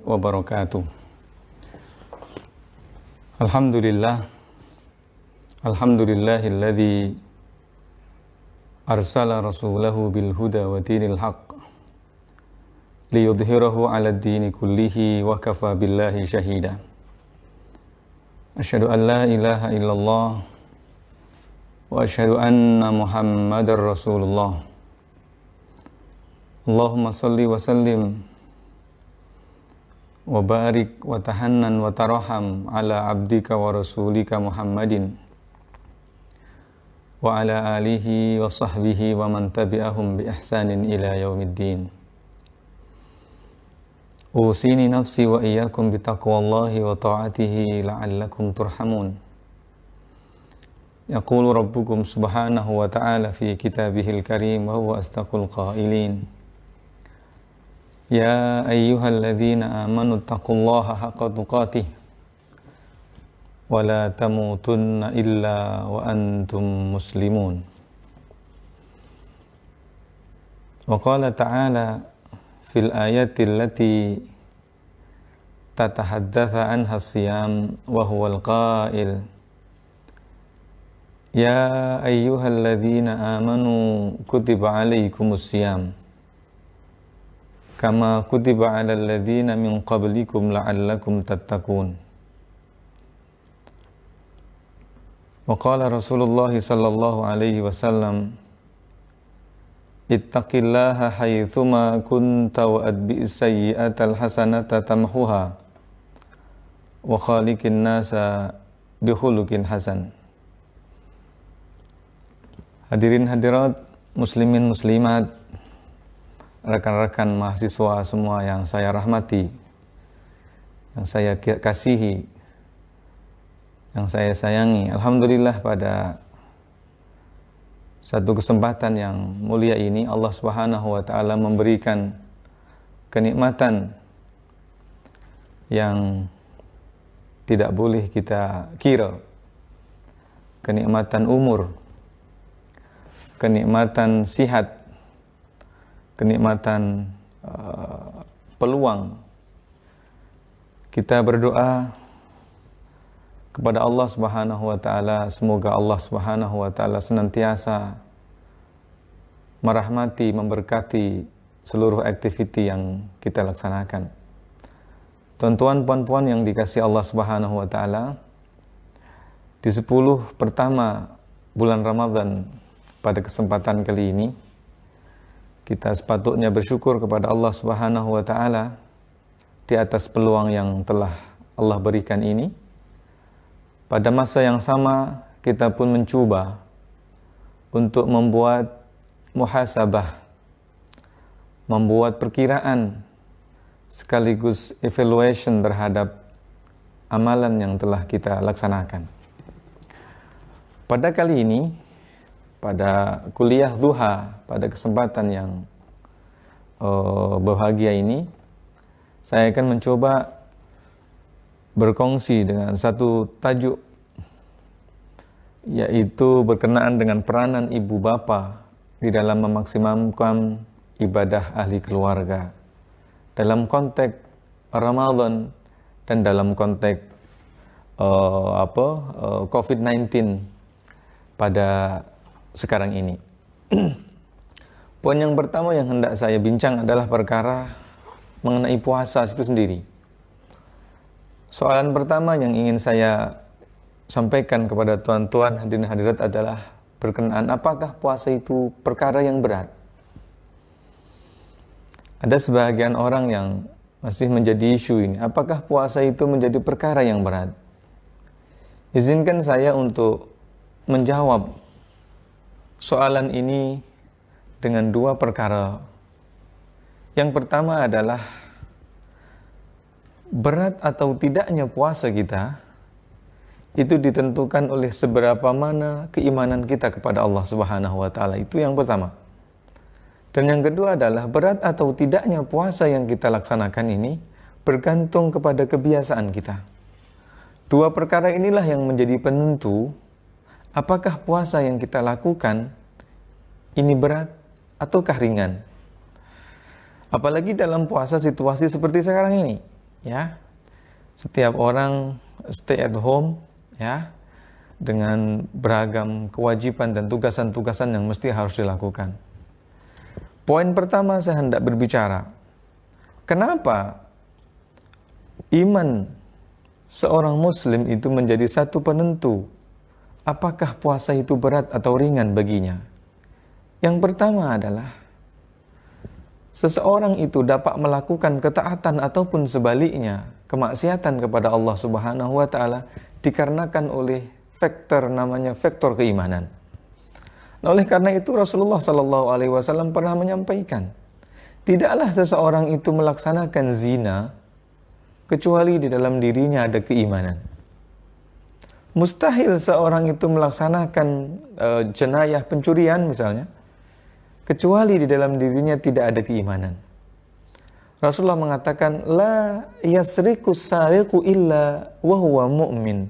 wabarakatuh. Alhamdulillah, alhamdulillahilladzi arsala rasulahu bil huda wa dinil haqq liyudhhirahu 'alad dini kullihi wa kafa billahi syahida. Asyhadu an la ilaha illallah wa asyhadu anna Muhammadar Rasulullah. Allahumma salli wa sallim wa barik wa tahannan wa taraham ala abdika wa rasulika Muhammadin wa ala alihi wa sahbihi wa man tabi'ahum bi ihsanin ila yaumiddin. Usini nafsi wa iyyakum bi taqwallahi wa ta'atihi la'allakum turhamun. Yaqulu rabbukum subhanahu wa ta'ala fi kitabihil karim wa huwa asdaqul qailin. Ya ayyuhalladzina amanu taqullaha haqqa tuqatih wa la tamutunna illa wa antum muslimun. Wa qala ta'ala fil ayati allati tatahaddatha anha as-siyam wa huwal qail Ya ayyuhalladzina amanu kutiba alaikumus siyam kama kutiba 'alal ladzina min qablikum la'allakum tattaqun. Wa qala Rasulullah sallallahu alaihi wasallam ittaqillaha haitsuma kunta wa adbi'is sayyi'atal hasanata tamhuha wa khaliqin nasa bi khuluqin hasan. Hadirin hadirat, muslimin muslimat, rekan-rekan mahasiswa semua yang saya rahmati, yang saya kasihi, yang saya sayangi. Alhamdulillah pada satu kesempatan yang mulia ini Allah Subhanahu wa taala memberikan kenikmatan yang tidak boleh kita kira. Kenikmatan umur, kenikmatan sihat, kenikmatan peluang. Kita berdoa kepada Allah Subhanahu wa taala, semoga Allah Subhanahu wa taala senantiasa merahmati, memberkati seluruh aktiviti yang kita laksanakan. Tuan-tuan, puan-puan yang dikasihi Allah Subhanahu wa taala, di 10 pertama bulan Ramadan pada kesempatan kali ini kita sepatutnya bersyukur kepada Allah Subhanahu wa taala di atas peluang yang telah Allah berikan ini. Pada masa yang sama kita pun mencuba untuk membuat muhasabah, membuat perkiraan sekaligus evaluation terhadap amalan yang telah kita laksanakan. Pada kali ini, pada kuliah duha, pada kesempatan yang bahagia ini, saya akan mencoba berkongsi dengan satu tajuk, yaitu berkenaan dengan peranan ibu bapa di dalam memaksimalkan ibadah ahli keluarga dalam konteks Ramadan dan dalam konteks COVID-19 pada sekarang ini. Poin yang pertama yang hendak saya bincang adalah perkara mengenai puasa itu sendiri. Soalan pertama yang ingin saya sampaikan kepada tuan-tuan hadirin hadirat adalah berkenaan apakah puasa itu perkara yang berat? Ada sebagian orang yang masih menjadi isu ini, apakah puasa itu menjadi perkara yang berat? Izinkan saya untuk menjawab soalan ini dengan dua perkara. Yang pertama adalah berat atau tidaknya puasa kita itu ditentukan oleh seberapa mana keimanan kita kepada Allah Subhanahu wa taala. Itu yang pertama. Dan yang kedua adalah berat atau tidaknya puasa yang kita laksanakan ini bergantung kepada kebiasaan kita. Dua perkara inilah yang menjadi penentu apakah puasa yang kita lakukan ini berat ataukah ringan. Apalagi dalam puasa situasi seperti sekarang ini. ya. Setiap orang stay at home, ya, dengan beragam kewajiban dan tugasan-tugasan yang mesti harus dilakukan. Poin pertama saya hendak berbicara, kenapa iman seorang muslim itu menjadi satu penentu apakah puasa itu berat atau ringan baginya. Yang pertama adalah seseorang itu dapat melakukan ketaatan ataupun sebaliknya kemaksiatan kepada Allah Subhanahu wa taala dikarenakan oleh faktor namanya faktor keimanan. Nah, oleh karena itu Rasulullah Shallallahu alaihi wasallam pernah menyampaikan, tidaklah seseorang itu melaksanakan zina kecuali di dalam dirinya ada keimanan. Mustahil seorang itu melaksanakan jenayah pencurian misalnya kecuali di dalam dirinya tidak ada keimanan. Rasulullah mengatakan, la yasriku sariqu illa wa huwa mu'min,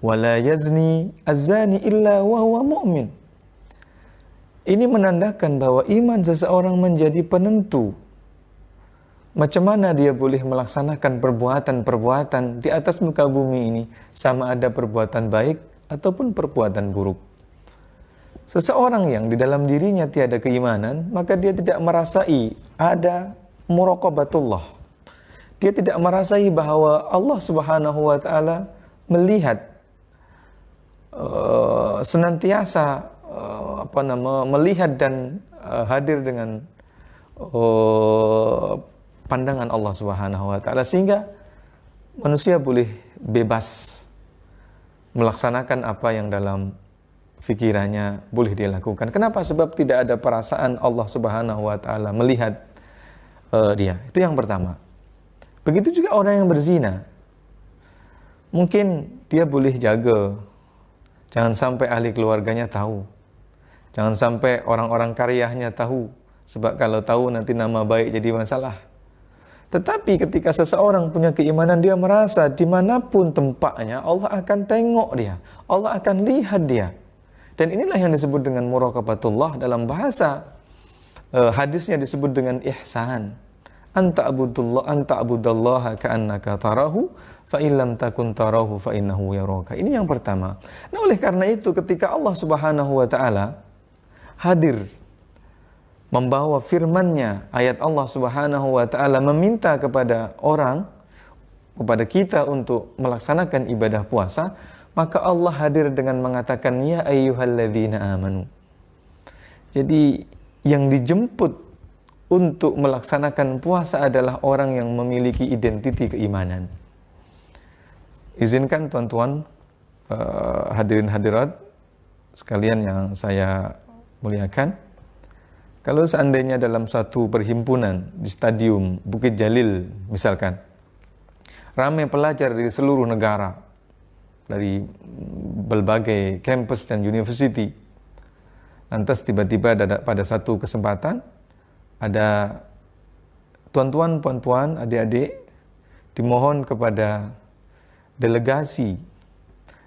wa la yazni az-zani illa wa huwa mu'min. Ini menandakan bahwa iman seseorang menjadi penentu macam mana dia boleh melaksanakan perbuatan-perbuatan di atas muka bumi ini, sama ada perbuatan baik ataupun perbuatan buruk. Seseorang yang di dalam dirinya tiada keimanan, maka dia tidak merasai ada muraqabatullah. Dia tidak merasai bahwa Allah Subhanahu wa taala melihat senantiasa melihat dan hadir dengan pandangan Allah Subhanahu wa taala, sehingga manusia boleh bebas melaksanakan apa yang dalam fikirannya boleh dia lakukan. Kenapa? Sebab tidak ada perasaan Allah Subhanahu wa taala melihat dia. Itu yang pertama. Begitu juga orang yang berzina. Mungkin dia boleh jaga jangan sampai ahli keluarganya tahu. Jangan sampai orang-orang karyahnya tahu. Sebab kalau tahu nanti nama baik jadi masalah. Tetapi ketika seseorang punya keimanan, dia merasa dimanapun tempatnya Allah akan tengok dia, Allah akan lihat dia. Dan inilah yang disebut dengan muraqabatullah. Dalam bahasa hadisnya disebut dengan ihsan. Anta abudallaha ka'annaka tarahu fa illam takun tarahu fa innahu yaraka. Ini yang pertama. Nah, oleh karena itu ketika Allah Subhanahu wa taala hadir membawa firman-Nya, ayat Allah Subhanahu wa taala meminta kepada orang, kepada kita untuk melaksanakan ibadah puasa, maka Allah hadir dengan mengatakan ya ayyuhalladzina amanu. Jadi yang dijemput untuk melaksanakan puasa adalah orang yang memiliki identiti keimanan. Izinkan tuan-tuan hadirin hadirat sekalian yang saya muliakan, kalau seandainya dalam satu perhimpunan di Stadium Bukit Jalil misalkan, ramai pelajar dari seluruh negara, dari berbagai kampus dan university, lantas tiba-tiba pada satu kesempatan ada tuan-tuan, puan-puan, adik-adik dimohon kepada delegasi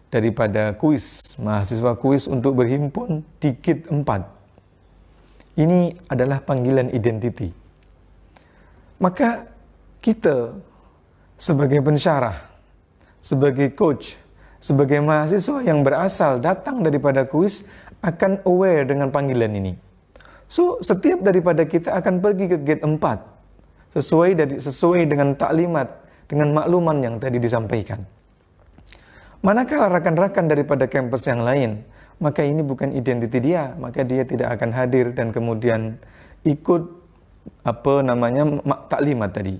daripada kuis, mahasiswa kuis untuk berhimpun di KIT 4. Ini adalah panggilan identiti. Maka kita sebagai pensyarah, sebagai coach, sebagai mahasiswa yang berasal datang daripada kuis akan aware dengan panggilan ini. So, setiap daripada kita akan pergi ke gate 4 sesuai dengan taklimat, dengan makluman yang tadi disampaikan. Manakala rekan-rekan daripada kampus yang lain, maka ini bukan identiti dia, maka dia tidak akan hadir dan kemudian ikut taklimat tadi.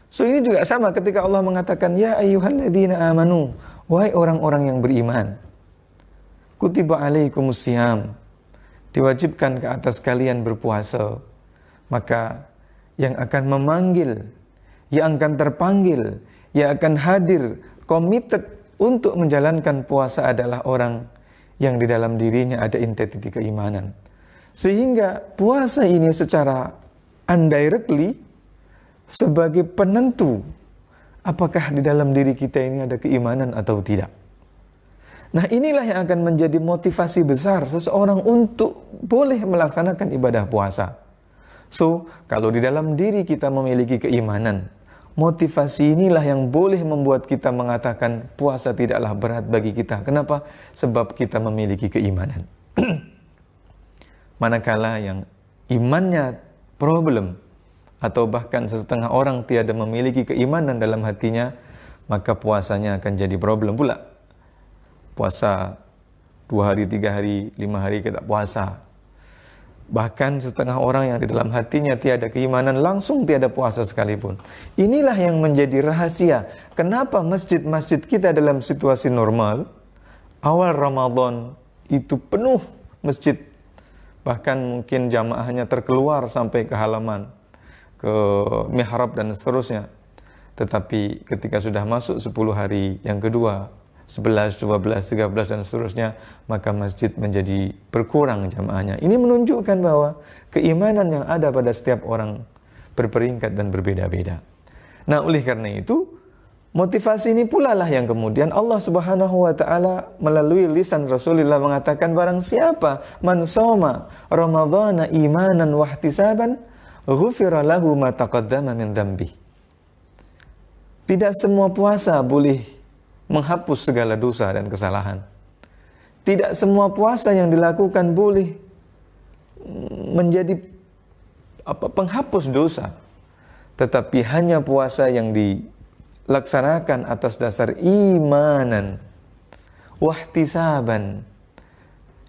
So ini juga sama ketika Allah mengatakan ya ayyuhalladzina amanu, wahai orang-orang yang beriman, kutiba alaikumusiyam, diwajibkan ke atas kalian berpuasa. Maka yang akan memanggil, yang akan terpanggil, yang akan hadir, committed untuk menjalankan puasa adalah orang yang di dalam dirinya ada identiti keimanan. Sehingga puasa ini secara indirectly sebagai penentu apakah di dalam diri kita ini ada keimanan atau tidak. Nah, inilah yang akan menjadi motivasi besar seseorang untuk boleh melaksanakan ibadah puasa. So, kalau di dalam diri kita memiliki keimanan, motivasi inilah yang boleh membuat kita mengatakan puasa tidaklah berat bagi kita. Kenapa? Sebab kita memiliki keimanan. Manakala yang imannya problem, atau bahkan setengah orang tiada memiliki keimanan dalam hatinya, maka puasanya akan jadi problem pula. Puasa 2 hari, 3 hari, 5 hari kita puasa. Bahkan setengah orang yang di dalam hatinya tiada keimanan, langsung tiada puasa sekalipun. Inilah yang menjadi rahasia. Kenapa masjid-masjid kita dalam situasi normal, awal Ramadan itu penuh masjid. Bahkan mungkin jamaahnya terkeluar sampai ke halaman, ke mihrab dan seterusnya. Tetapi ketika sudah masuk 10 hari yang kedua, 11, 12, 13 dan seterusnya, maka masjid menjadi berkurang jamaahnya. Ini menunjukkan bahwa keimanan yang ada pada setiap orang berperingkat dan berbeda-beda. Nah, oleh karena itu, motivasi ini pula lah yang kemudian Allah Subhanahu wa taala melalui lisan Rasulullah mengatakan, barang siapa man shoma ramadhana imanan wa ihtisaban ghufira lahu ma taqaddama min dzambi. Tidak semua puasa boleh menghapus segala dosa dan kesalahan. Tidak semua puasa yang dilakukan boleh menjadi penghapus dosa. Tetapi hanya puasa yang dilaksanakan atas dasar imanan, wahtisaban,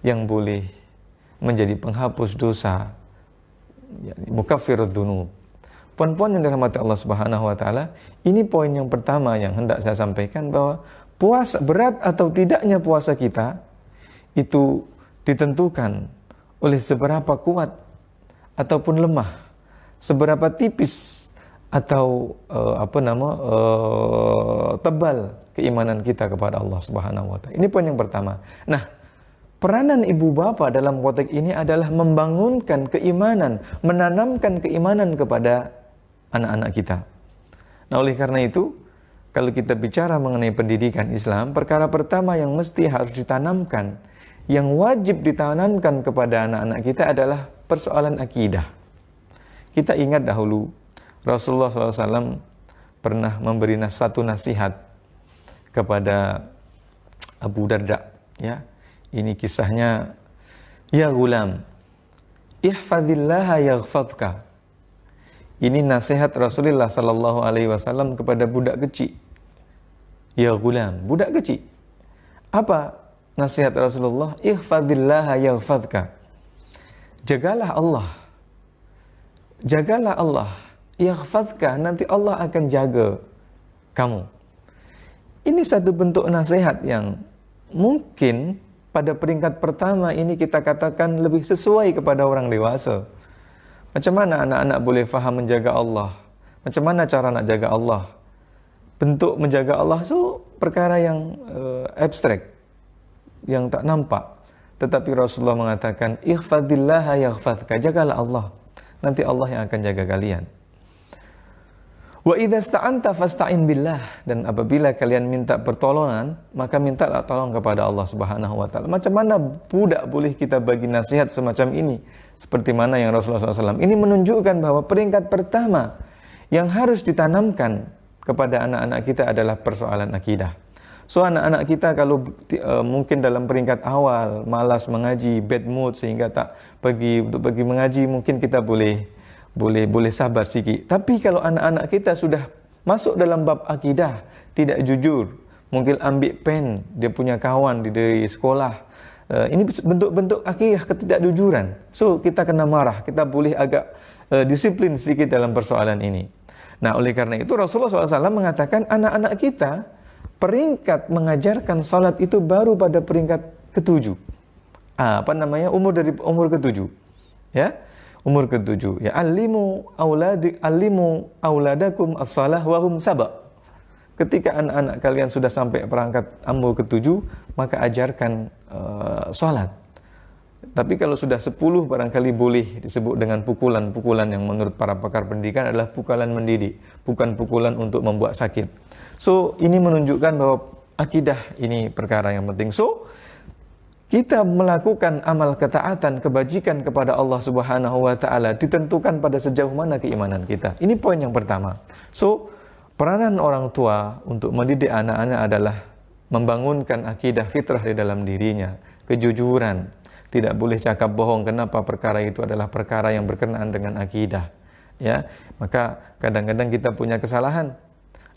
yang boleh menjadi penghapus dosa, mukaffirudz dzunub. Puan-puan yang dirahmati Allah Subhanahu wa taala, ini poin yang pertama yang hendak saya sampaikan, bahwa puasa, berat atau tidaknya puasa kita itu ditentukan oleh seberapa kuat ataupun lemah, seberapa tipis atau tebal keimanan kita kepada Allah Subhanahu wa taala. Ini poin yang pertama. Nah, peranan ibu bapa dalam konteks ini adalah membangunkan keimanan, menanamkan keimanan kepada anak-anak kita. Nah, oleh karena itu, kalau kita bicara mengenai pendidikan Islam, perkara pertama yang mesti harus ditanamkan, yang wajib ditanamkan kepada anak-anak kita adalah persoalan akidah. Kita ingat dahulu, Rasulullah SAW pernah memberi satu nasihat kepada Abu Darda. Ya, ini kisahnya, ya gulam, ihfazillaha yaghfadka. Ini nasihat Rasulullah sallallahu alaihi wasallam kepada budak kecil. Ya gulam, budak kecil. Apa nasihat Rasulullah? Ihfazillaha yaghfadka. Jagalah Allah. Jagalah Allah. Yaghfadka, nanti Allah akan jaga kamu. Ini satu bentuk nasihat yang mungkin pada peringkat pertama ini kita katakan lebih sesuai kepada orang dewasa. Macam mana anak-anak boleh faham menjaga Allah? Macam mana cara nak jaga Allah? Bentuk menjaga Allah itu perkara yang abstrak, yang tak nampak. Tetapi Rasulullah mengatakan, ihfadillaha yaghfadka, jagalah Allah, nanti Allah yang akan jaga kalian. Wa idza sta'anta fasta'in billah, dan apabila kalian minta pertolongan, maka mintalah tolong kepada Allah Subhanahu wa taala. Macam mana budak boleh kita bagi nasihat semacam ini? Seperti mana yang Rasulullah SAW. Ini menunjukkan bahwa peringkat pertama yang harus ditanamkan kepada anak-anak kita adalah persoalan akidah. So, anak-anak kita kalau mungkin dalam peringkat awal malas mengaji, bad mood sehingga tak pergi mengaji, mungkin kita boleh sabar sikit. Tapi kalau anak-anak kita sudah masuk dalam bab akidah, tidak jujur, mungkin ambil pen dia punya kawan di sekolah, ini bentuk-bentuk akidah ketidakjujuran. So, kita kena marah, kita boleh agak disiplin sedikit dalam persoalan ini. Nah, oleh karena itu Rasulullah SAW mengatakan anak-anak kita peringkat mengajarkan salat itu baru pada peringkat ke-7. Umur ke-7. Ya. Umur ke-7. Ya, allimu auladakum as-salah wa hum saba. Ketika anak-anak kalian sudah sampai perangkat umur ke-7, maka ajarkan salat. Tapi kalau sudah 10, barangkali boleh disebut dengan pukulan-pukulan yang menurut para pakar pendidikan adalah pukulan mendidik, bukan pukulan untuk membuat sakit. So, ini menunjukkan bahwa akidah ini perkara yang penting. So, kita melakukan amal ketaatan, kebajikan kepada Allah Subhanahu wa taala ditentukan pada sejauh mana keimanan kita. Ini poin yang pertama. So, Peranan orang tua untuk mendidik anak-anak adalah membangunkan akidah fitrah di dalam dirinya, kejujuran. Tidak boleh cakap bohong. Kenapa? Perkara itu adalah perkara yang berkenaan dengan akidah. Ya, maka kadang-kadang kita punya kesalahan.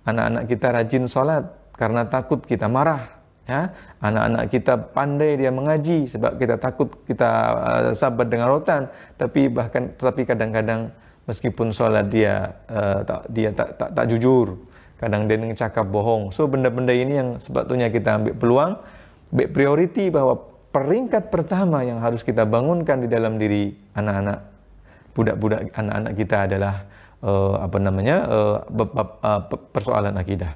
Anak-anak kita rajin sholat karena takut kita marah. Ya, anak-anak kita pandai dia mengaji sebab kita takut kita sabar dengan rotan. Tapi kadang-kadang meskipun sholat dia tak jujur. Kadang dia cakap bohong. So benda-benda ini yang sebetulnya kita ambil peluang, ambil priority bahwa peringkat pertama yang harus kita bangunkan di dalam diri anak-anak, budak-budak anak-anak kita adalah persoalan akidah.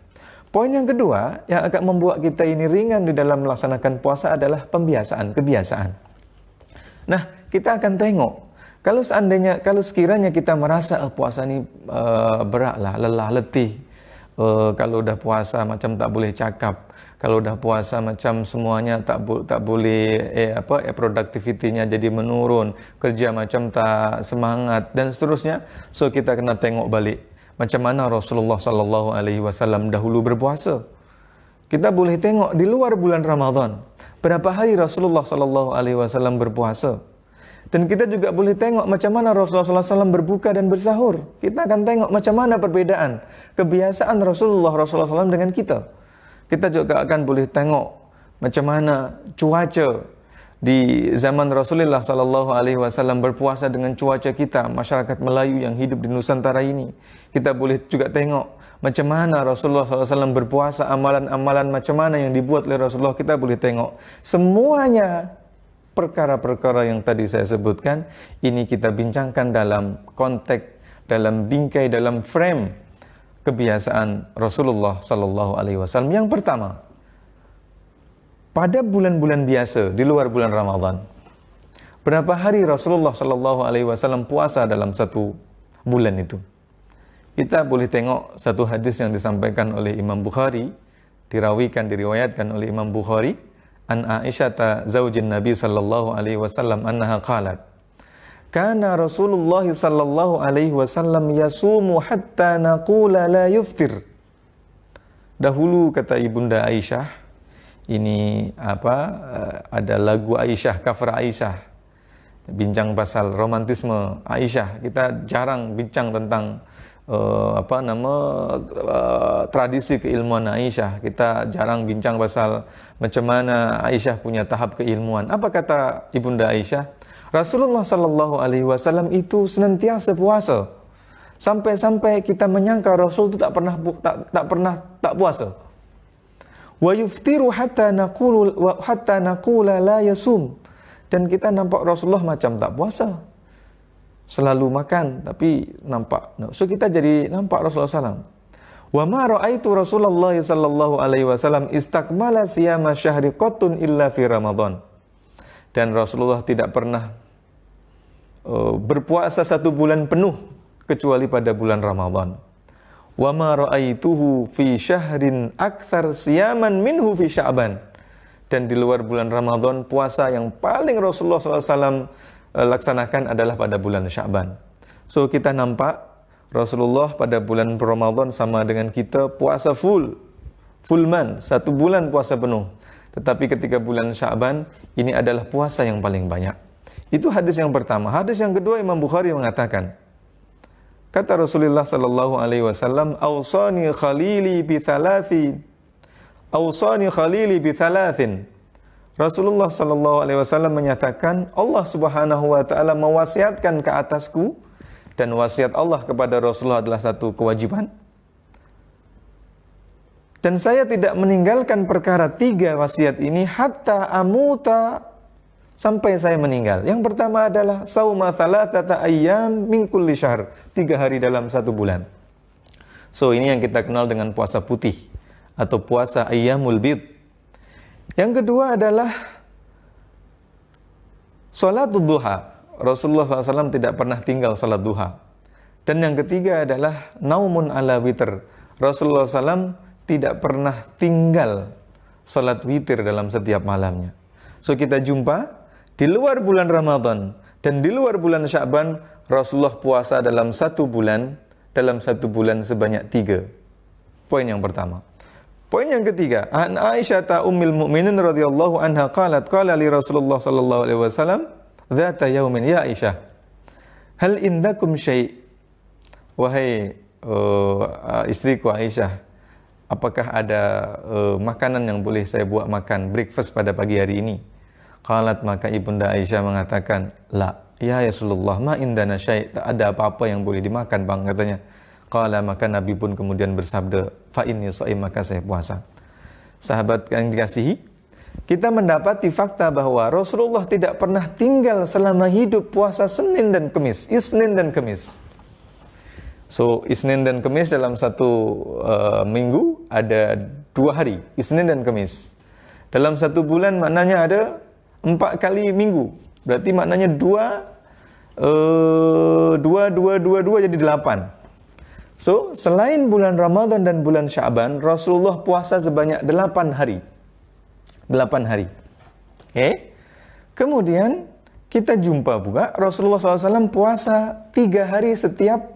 Poin yang kedua yang akan membuat kita ini ringan di dalam melaksanakan puasa adalah kebiasaan. Nah, kita akan tengok kalau sekiranya kita merasa puasa ini berat lah, lelah, letih. Kalau udah puasa macam tak boleh cakap, kalau udah puasa macam semuanya tak boleh productivity-nya jadi menurun, kerja macam tak semangat dan seterusnya. So kita kena tengok balik macam mana Rasulullah sallallahu alaihi wasallam dahulu berpuasa. Kita boleh tengok di luar bulan Ramadan berapa hari Rasulullah sallallahu alaihi wasallam berpuasa. Dan kita juga boleh tengok macam mana Rasulullah SAW berbuka dan bersahur. Kita akan tengok macam mana perbedaan kebiasaan Rasulullah SAW dengan kita. Kita juga akan boleh tengok macam mana cuaca di zaman Rasulullah SAW berpuasa dengan cuaca kita, masyarakat Melayu yang hidup di Nusantara ini. Kita boleh juga tengok macam mana Rasulullah SAW berpuasa, amalan-amalan macam mana yang dibuat oleh Rasulullah. Kita boleh tengok semuanya. Perkara-perkara yang tadi saya sebutkan, ini kita bincangkan dalam konteks, dalam bingkai, dalam frame kebiasaan Rasulullah Sallallahu Alaihi Wasallam. Yang pertama, pada bulan-bulan biasa di luar bulan Ramadan, berapa hari Rasulullah Sallallahu Alaihi Wasallam puasa dalam satu bulan itu? Kita boleh tengok satu hadis yang disampaikan oleh Imam Bukhari, diriwayatkan oleh Imam Bukhari. An Aisyah zaujin Nabi sallallahu alaihi wasallam annaha qalat kana Rasulullah sallallahu alaihi wasallam yasumu hatta naqula la yuftir. Dahulu kata Ibunda Aisyah, ini ada lagu Aisyah, cover Aisyah, bincang pasal romantisme Aisyah. Kita jarang bincang tentang tradisi keilmuan Aisyah. Kita jarang bincang pasal macam mana Aisyah punya tahap keilmuan. Apa kata Ibunda Aisyah? Rasulullah sallallahu alaihi wasallam itu senantiasa puasa. Sampai-sampai kita menyangka Rasul itu tak pernah tak puasa. Wa yuftiru hatta naqula la yasum. Dan kita nampak Rasulullah macam tak puasa. Selalu makan tapi nampak. So kita jadi nampak Rasulullah SAW. Wa ma ra'aitu Rasulullah sallallahu alaihi wasallam istakmala siyama syahri qattun illa fi Ramadan. Dan Rasulullah tidak pernah berpuasa satu bulan penuh kecuali pada bulan Ramadan. Wa ma ra'aituhu fi syahrin akthar siyaman minhu fi Sya'ban. Dan di luar bulan Ramadan puasa yang paling Rasulullah SAW laksanakan adalah pada bulan Sya'ban. So kita nampak Rasulullah pada bulan Ramadan sama dengan kita puasa full man, satu bulan puasa penuh. Tetapi ketika bulan Sya'ban ini adalah puasa yang paling banyak. Itu hadis yang pertama. Hadis yang kedua Imam Bukhari mengatakan, kata Rasulullah sallallahu alaihi wasallam, "Awsani khalili bi thalathin." Awsani khalili bi thalathin. Rasulullah sallallahu alaihi wasallam menyatakan, Allah Subhanahu wa taala mewasiatkan ke atasku, dan wasiat Allah kepada Rasulullah adalah satu kewajiban. Dan saya tidak meninggalkan perkara tiga wasiat ini hatta amuta, sampai saya meninggal. Yang pertama adalah sauma thalathata ayyam min kulli syahr, 3 hari dalam satu bulan. So ini yang kita kenal dengan puasa putih atau puasa ayyamul bid. Yang kedua adalah salatul duha. Rasulullah SAW tidak pernah tinggal salat duha. Dan yang ketiga adalah naumun ala witr. Rasulullah SAW tidak pernah tinggal salat witir dalam setiap malamnya. So kita jumpa di luar bulan Ramadan dan di luar bulan Sya'ban, Rasulullah puasa dalam satu bulan sebanyak 3 Poin yang pertama. Poin yang ketiga, an Aisyah ta ummul mukminin radhiyallahu anha qalat qala li Rasulullah sallallahu alaihi wasallam dzata yaumin ya Aisyah hal indakum syai' wahai istriku Aisyah, apakah ada makanan yang boleh saya buat makan breakfast pada pagi hari ini? Qalat, maka ibunda Aisyah mengatakan, la, ya Rasulullah, ma indana syai', tak ada apa-apa yang boleh dimakan bang, katanya. Qala, maka Nabi pun kemudian bersabda, fa inni shaim, maka saya puasa. Sahabat yang dikasihi, kita mendapati fakta bahwa Rasulullah tidak pernah tinggal selama hidup puasa Senin dan Kemis, Isnin dan Kemis. So, Isnin dan Kemis dalam satu minggu ada 2 hari, Isnin dan Kemis. Dalam satu bulan maknanya ada 4 kali minggu. Berarti maknanya 2 jadi 8. So, selain bulan Ramadan dan bulan Sya'ban, Rasulullah puasa sebanyak 8 hari. 8 hari. Okay? Kemudian, kita jumpa juga Rasulullah SAW puasa 3 hari setiap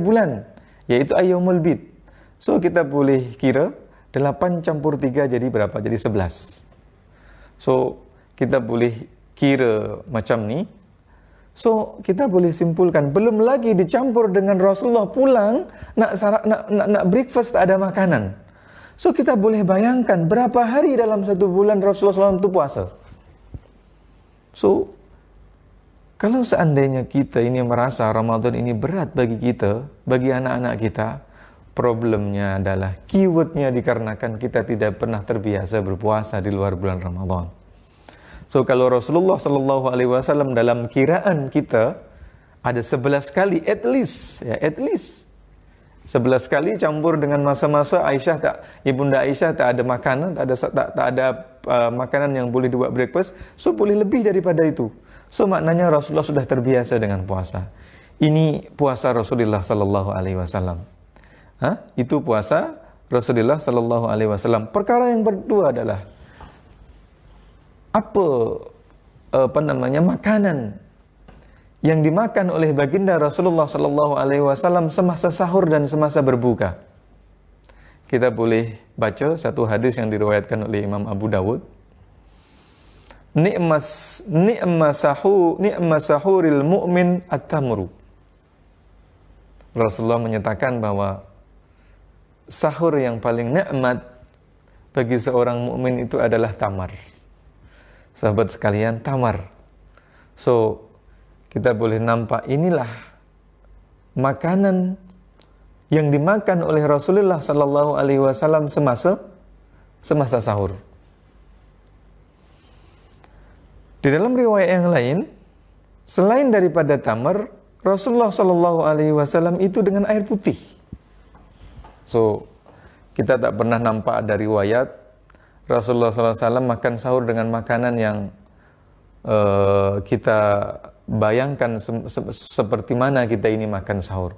bulan, yaitu Ayyamul Bid. So, kita boleh kira 8 campur 3 jadi berapa? Jadi 11. So, kita boleh kira macam ni. So, kita boleh simpulkan, belum lagi dicampur dengan Rasulullah pulang, nak breakfast tak ada makanan. So, kita boleh bayangkan berapa hari dalam satu bulan Rasulullah SAW itu puasa. So, kalau seandainya kita ini merasa Ramadan ini berat bagi kita, bagi anak-anak kita, problemnya adalah keywordnya dikarenakan kita tidak pernah terbiasa berpuasa di luar bulan Ramadan. So, kalau Rasulullah sallallahu alaihi wasallam dalam kiraan kita ada 11 kali at least 11 kali campur dengan masa-masa Ibunda Aisyah tak ada makanan, tak ada makanan yang boleh dibuat breakfast. So, boleh lebih daripada itu. So, maknanya Rasulullah sudah terbiasa dengan puasa. Ini puasa Rasulullah sallallahu alaihi wasallam. Itu puasa Rasulullah sallallahu alaihi wasallam. Perkara yang kedua adalah makanan yang dimakan oleh baginda Rasulullah sallallahu alaihi wasallam semasa sahur dan semasa berbuka. Kita boleh baca satu hadis yang diriwayatkan oleh Imam Abu Dawud. Ni'ma sahuril mu'min at-tamru. Rasulullah menyatakan bahwa sahur yang paling nikmat bagi seorang mukmin itu adalah tamar. Sahabat sekalian, tamar. So, kita boleh nampak inilah makanan yang dimakan oleh Rasulullah sallallahu alaihi wasallam semasa sahur. Di dalam riwayat yang lain, selain daripada tamar, Rasulullah sallallahu alaihi wasallam itu dengan air putih. So, kita tak pernah nampak ada riwayat Rasulullah SAW makan sahur dengan makanan yang kita bayangkan seperti mana kita ini makan sahur.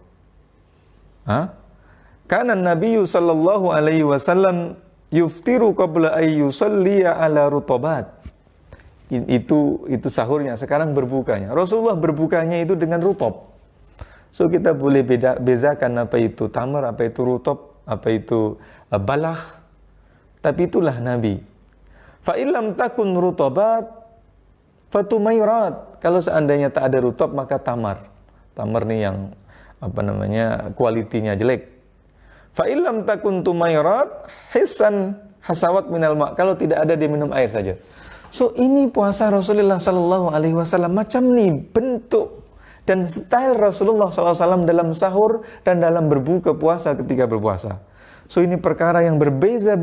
Kana Nabi sallallahu alaihi wasallam yuftiru qabla ay yusalliya ala rutabat. Itu sahurnya. Sekarang berbukanya. Rasulullah berbukanya itu dengan rutab. So, kita boleh bezakan apa itu tamar, apa itu rutab, apa itu balah. Tapi itulah Nabi. Fa illam takun rutabat fatumairat. Kalau seandainya tak ada rutab, maka tamar. Tamar ni yang kualitinya jelek. Fa illam takun tumairat hisan hasawat minal ma. Kalau tidak ada, dia minum air saja. So, ini puasa Rasulullah sallallahu alaihi wasallam. Macam ni bentuk dan style Rasulullah sallallahu alaihi wasallam dalam sahur dan dalam berbuka puasa ketika berpuasa. So, ini perkara yang berbeza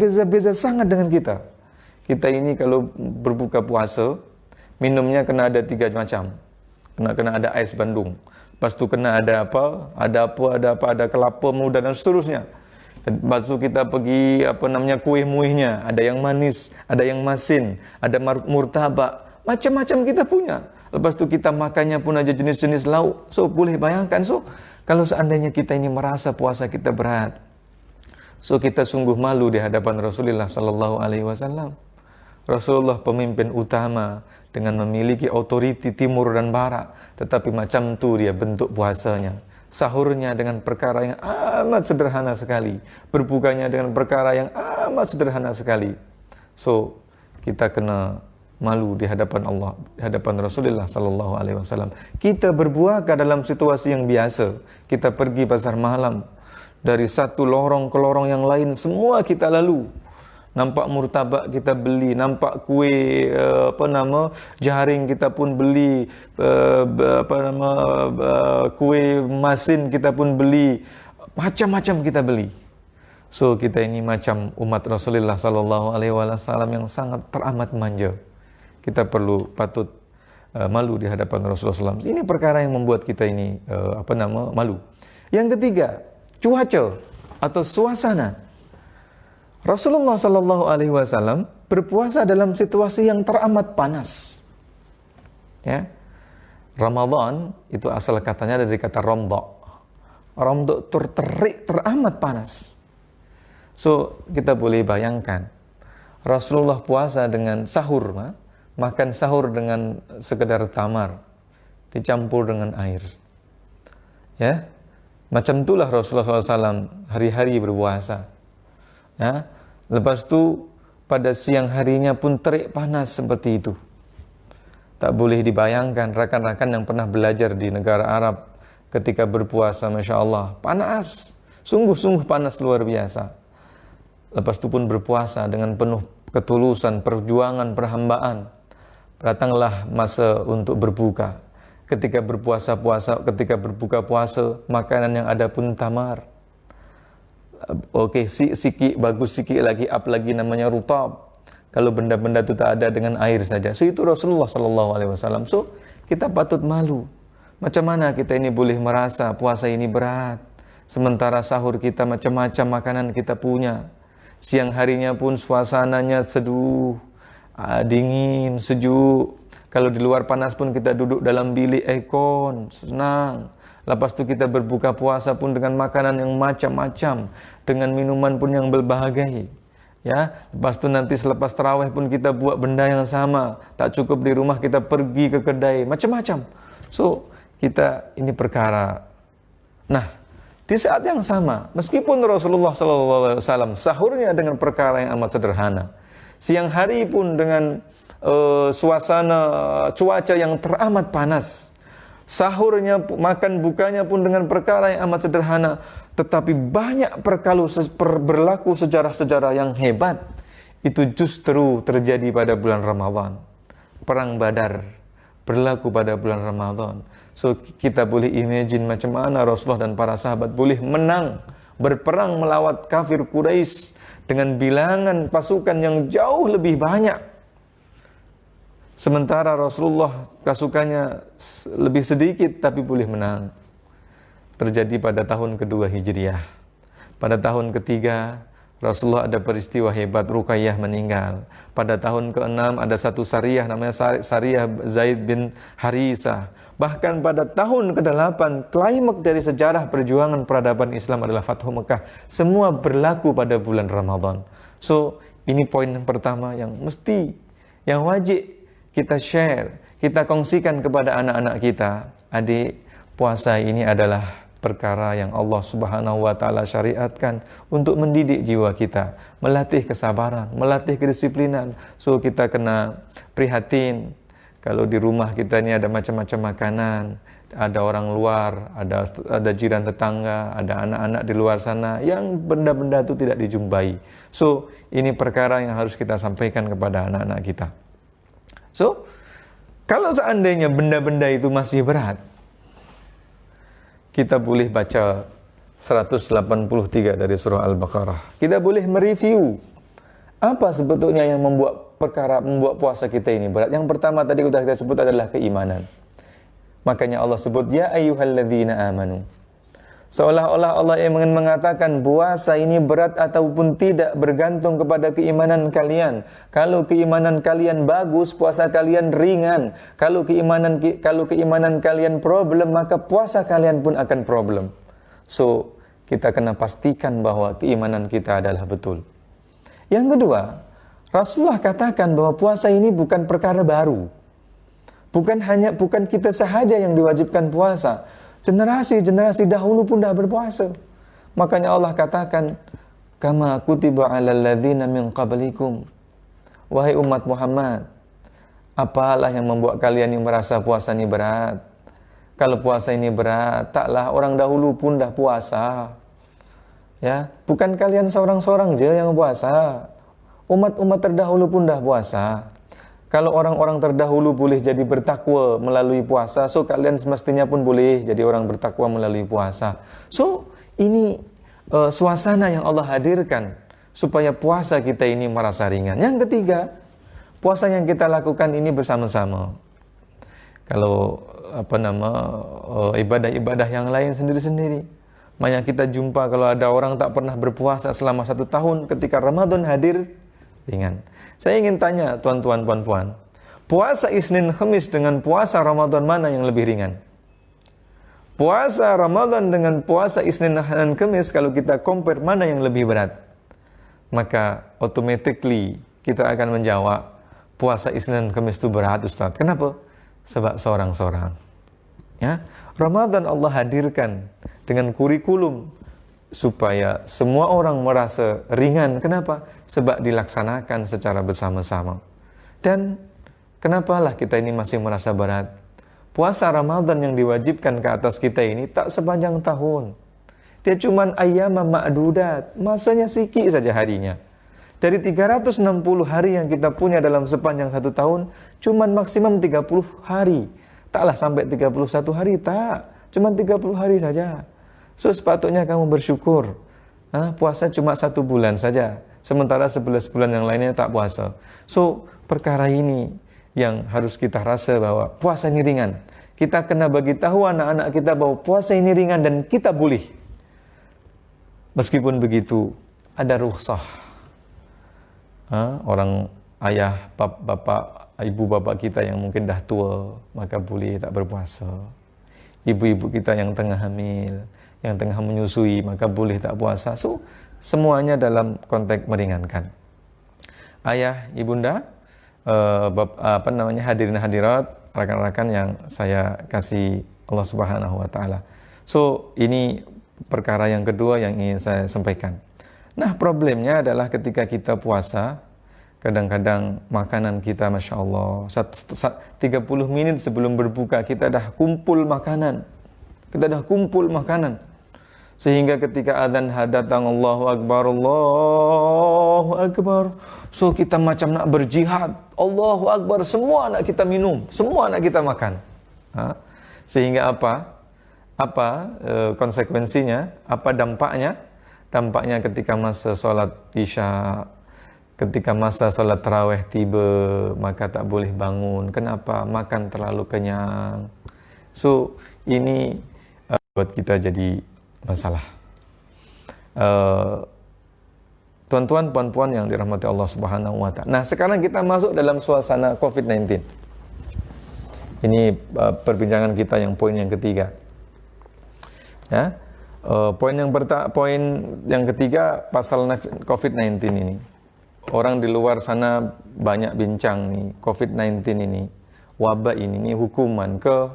sangat dengan kita. Kita ini kalau berbuka puasa, minumnya kena ada 3 macam. Kena ada ais bandung. Lepas tu kena ada kelapa muda dan seterusnya. Lepas tu kita pergi kuih muihnya, ada yang manis, ada yang masin, ada murtabak, macam-macam kita punya. Lepas tu kita makannya pun ada jenis-jenis lauk. So, boleh bayangkan. So, kalau seandainya kita ini merasa puasa kita berat, so, kita sungguh malu di hadapan Rasulullah sallallahu alaihi wasallam. Rasulullah pemimpin utama dengan memiliki otoriti timur dan barat, tetapi macam tu dia bentuk puasanya. Sahurnya dengan perkara yang amat sederhana sekali. Berbukanya dengan perkara yang amat sederhana sekali. So, kita kena malu di hadapan Allah, di hadapan Rasulullah sallallahu alaihi wasallam. Kita berpuasa dalam situasi yang biasa. Kita pergi pasar malam, dari satu lorong ke lorong yang lain semua kita lalu. Nampak murtabak kita beli, nampak kue jaring kita pun beli, kue masin kita pun beli, macam-macam kita beli. So kita ini macam umat Rasulullah sallallahu alaihi wasallam yang sangat teramat manja. Kita patut malu di hadapan Rasulullah SAW. Ini perkara yang membuat kita ini malu. Yang ketiga, cuaca atau suasana. Rasulullah sallallahu alaihi wasallam berpuasa dalam situasi yang teramat panas. Ya. Ramadan itu asal katanya dari kata romdo. Romdo terik teramat panas. So, kita boleh bayangkan Rasulullah puasa dengan sahur, makan sahur dengan sekedar tamar dicampur dengan air. Ya. Macam itulah Rasulullah SAW hari-hari berpuasa. Ya. Lepas itu pada siang harinya pun terik panas seperti itu. Tak boleh dibayangkan rakan-rakan yang pernah belajar di negara Arab ketika berpuasa, Masya Allah, panas, sungguh-sungguh panas luar biasa. Lepas itu pun berpuasa dengan penuh ketulusan, perjuangan, perhambaan. Datanglah masa untuk berbuka. Ketika ketika berbuka puasa, makanan yang ada pun tamar. Okey, sikit bagus, sikit lagi up lagi namanya rutab. Kalau benda-benda itu tak ada dengan air saja. So itu Rasulullah sallallahu alaihi wasallam. So kita patut malu. Macam mana kita ini boleh merasa puasa ini berat, sementara sahur kita macam-macam makanan kita punya. Siang harinya pun suasananya seduh, dingin, sejuk. Kalau di luar panas pun kita duduk dalam bilik aircon, senang. Lepas itu kita berbuka puasa pun dengan makanan yang macam-macam, dengan minuman pun yang berbahagia. Ya, lepas itu nanti selepas tarawih pun kita buat benda yang sama. Tak cukup di rumah, kita pergi ke kedai, macam-macam. So, kita ini perkara. Nah, di saat yang sama, meskipun Rasulullah SAW sahurnya dengan perkara yang amat sederhana, siang hari pun dengan suasana cuaca yang teramat panas, sahurnya, makan bukanya pun dengan perkara yang amat sederhana, tetapi banyak berlaku sejarah-sejarah yang hebat. Itu justru terjadi pada bulan Ramadan. Perang Badar berlaku pada bulan Ramadan. So kita boleh imagine macam mana Rasulullah dan para sahabat boleh menang, berperang melawat kafir Quraisy dengan bilangan pasukan yang jauh lebih banyak. Sementara Rasulullah pasukannya lebih sedikit tapi boleh menang. Terjadi pada tahun kedua Hijriah. Pada tahun ketiga Rasulullah ada peristiwa hebat, Ruqayyah meninggal. Pada tahun ke-6 ada satu Sariyah namanya Sariyah Zaid bin Harisah. Bahkan pada tahun ke-8 klimaks dari sejarah perjuangan peradaban Islam adalah Fathu Mekah. Semua berlaku pada bulan Ramadan. So ini poin yang pertama yang yang wajib kita share, kita kongsikan kepada anak-anak kita. Adik, puasa ini adalah perkara yang Allah Subhanahu wa taala syariatkan untuk mendidik jiwa kita, melatih kesabaran, melatih kedisiplinan. So kita kena prihatin kalau di rumah kita ini ada macam-macam makanan, ada orang luar, ada jiran tetangga, ada anak-anak di luar sana yang benda-benda itu tidak dijumpai. So ini perkara yang harus kita sampaikan kepada anak-anak kita. So, kalau seandainya benda-benda itu masih berat, kita boleh baca 183 dari surah Al-Baqarah. Kita boleh mereview apa sebetulnya yang membuat puasa kita ini berat. Yang pertama tadi kita sebut adalah keimanan. Makanya Allah sebut, ya ayyuhalladzina amanu. Seolah-olah Allah yang mengatakan puasa ini berat ataupun tidak bergantung kepada keimanan kalian. Kalau keimanan kalian bagus, puasa kalian ringan. Kalau keimanan kalian problem, maka puasa kalian pun akan problem. So, kita kena pastikan bahwa keimanan kita adalah betul. Yang kedua, Rasulullah katakan bahwa puasa ini bukan perkara baru. Bukan kita sahaja yang diwajibkan puasa. Generasi dahulu pun dah berpuasa. Makanya Allah katakan, kama kutiba 'alal ladzina min qablikum. Wahai umat Muhammad, apalah yang membuat kalian ini merasa puasa ini berat? Kalau puasa ini berat, taklah orang dahulu pun dah puasa. Ya, bukan kalian seorang-seorang je yang puasa. Umat-umat terdahulu pun dah puasa. Kalau orang-orang terdahulu boleh jadi bertakwa melalui puasa, so kalian semestinya pun boleh jadi orang bertakwa melalui puasa. So, ini suasana yang Allah hadirkan supaya puasa kita ini merasa ringan. Yang ketiga, puasa yang kita lakukan ini bersama-sama. Kalau ibadah-ibadah yang lain sendiri-sendiri. Makanya kita jumpa kalau ada orang tak pernah berpuasa selama 1 tahun, ketika Ramadan hadir, ringan. Saya ingin tanya tuan-tuan, puan-puan, puasa Isnin Khamis dengan puasa Ramadan mana yang lebih ringan? Puasa Ramadan dengan puasa Isnin dan Khamis, kalau kita compare, mana yang lebih berat? Maka automatically kita akan menjawab, puasa Isnin dan Khamis itu berat, Ustaz. Kenapa? Sebab seorang-seorang. Ya, Ramadan Allah hadirkan dengan kurikulum supaya semua orang merasa ringan. Kenapa? Sebab dilaksanakan secara bersama-sama. Dan kenapalah kita ini masih merasa berat? Puasa Ramadan yang diwajibkan ke atas kita ini tak sepanjang tahun. Dia cuma ayyamam ma'dudat, masanya sikit saja harinya. Dari 360 hari yang kita punya dalam sepanjang 1 tahun, cuma maksimum 30 hari. Taklah sampai 31 hari, tak. Cuma 30 hari saja. So, sepatutnya kamu bersyukur. Puasa cuma 1 bulan saja. Sementara 11 bulan yang lainnya tak puasa. So, perkara ini yang harus kita rasa bahwa puasa ini ringan. Kita kena bagi tahu anak-anak kita bahwa puasa ini ringan dan kita boleh. Meskipun begitu, ada rukhsah. Orang ayah, bapak, ibu bapak kita yang mungkin dah tua, maka boleh tak berpuasa. Ibu-ibu kita yang tengah hamil, yang tengah menyusui, maka boleh tak puasa. So, semuanya dalam konteks meringankan. Ayah, ibunda, hadirin hadirat, rakan-rakan yang saya kasih Allah Subhanahu wa taala. So, ini perkara yang kedua yang ingin saya sampaikan. Nah, problemnya adalah ketika kita puasa, kadang-kadang makanan kita, Masya Allah, 30 menit sebelum berbuka, kita dah kumpul makanan. Sehingga ketika azan datang, Allahu Akbar, Allahu Akbar. So, kita macam nak berjihad. Allahu Akbar, semua nak kita minum, semua nak kita makan. Sehingga apa konsekuensinya? Apa dampaknya? Dampaknya ketika masa solat Isya, ketika masa solat tarawih tiba, maka tak boleh bangun. Kenapa? Makan terlalu kenyang. So, ini buat kita jadi masalah. Tuan-tuan, puan-puan yang dirahmati Allah Subhanahu wa taala. Nah, sekarang kita masuk dalam suasana COVID-19. Ini perbincangan kita yang poin yang ketiga. Ya. Poin yang ketiga pasal COVID-19 ini. Orang di luar sana banyak bincang nih, COVID-19 ini, wabah ini hukuman ke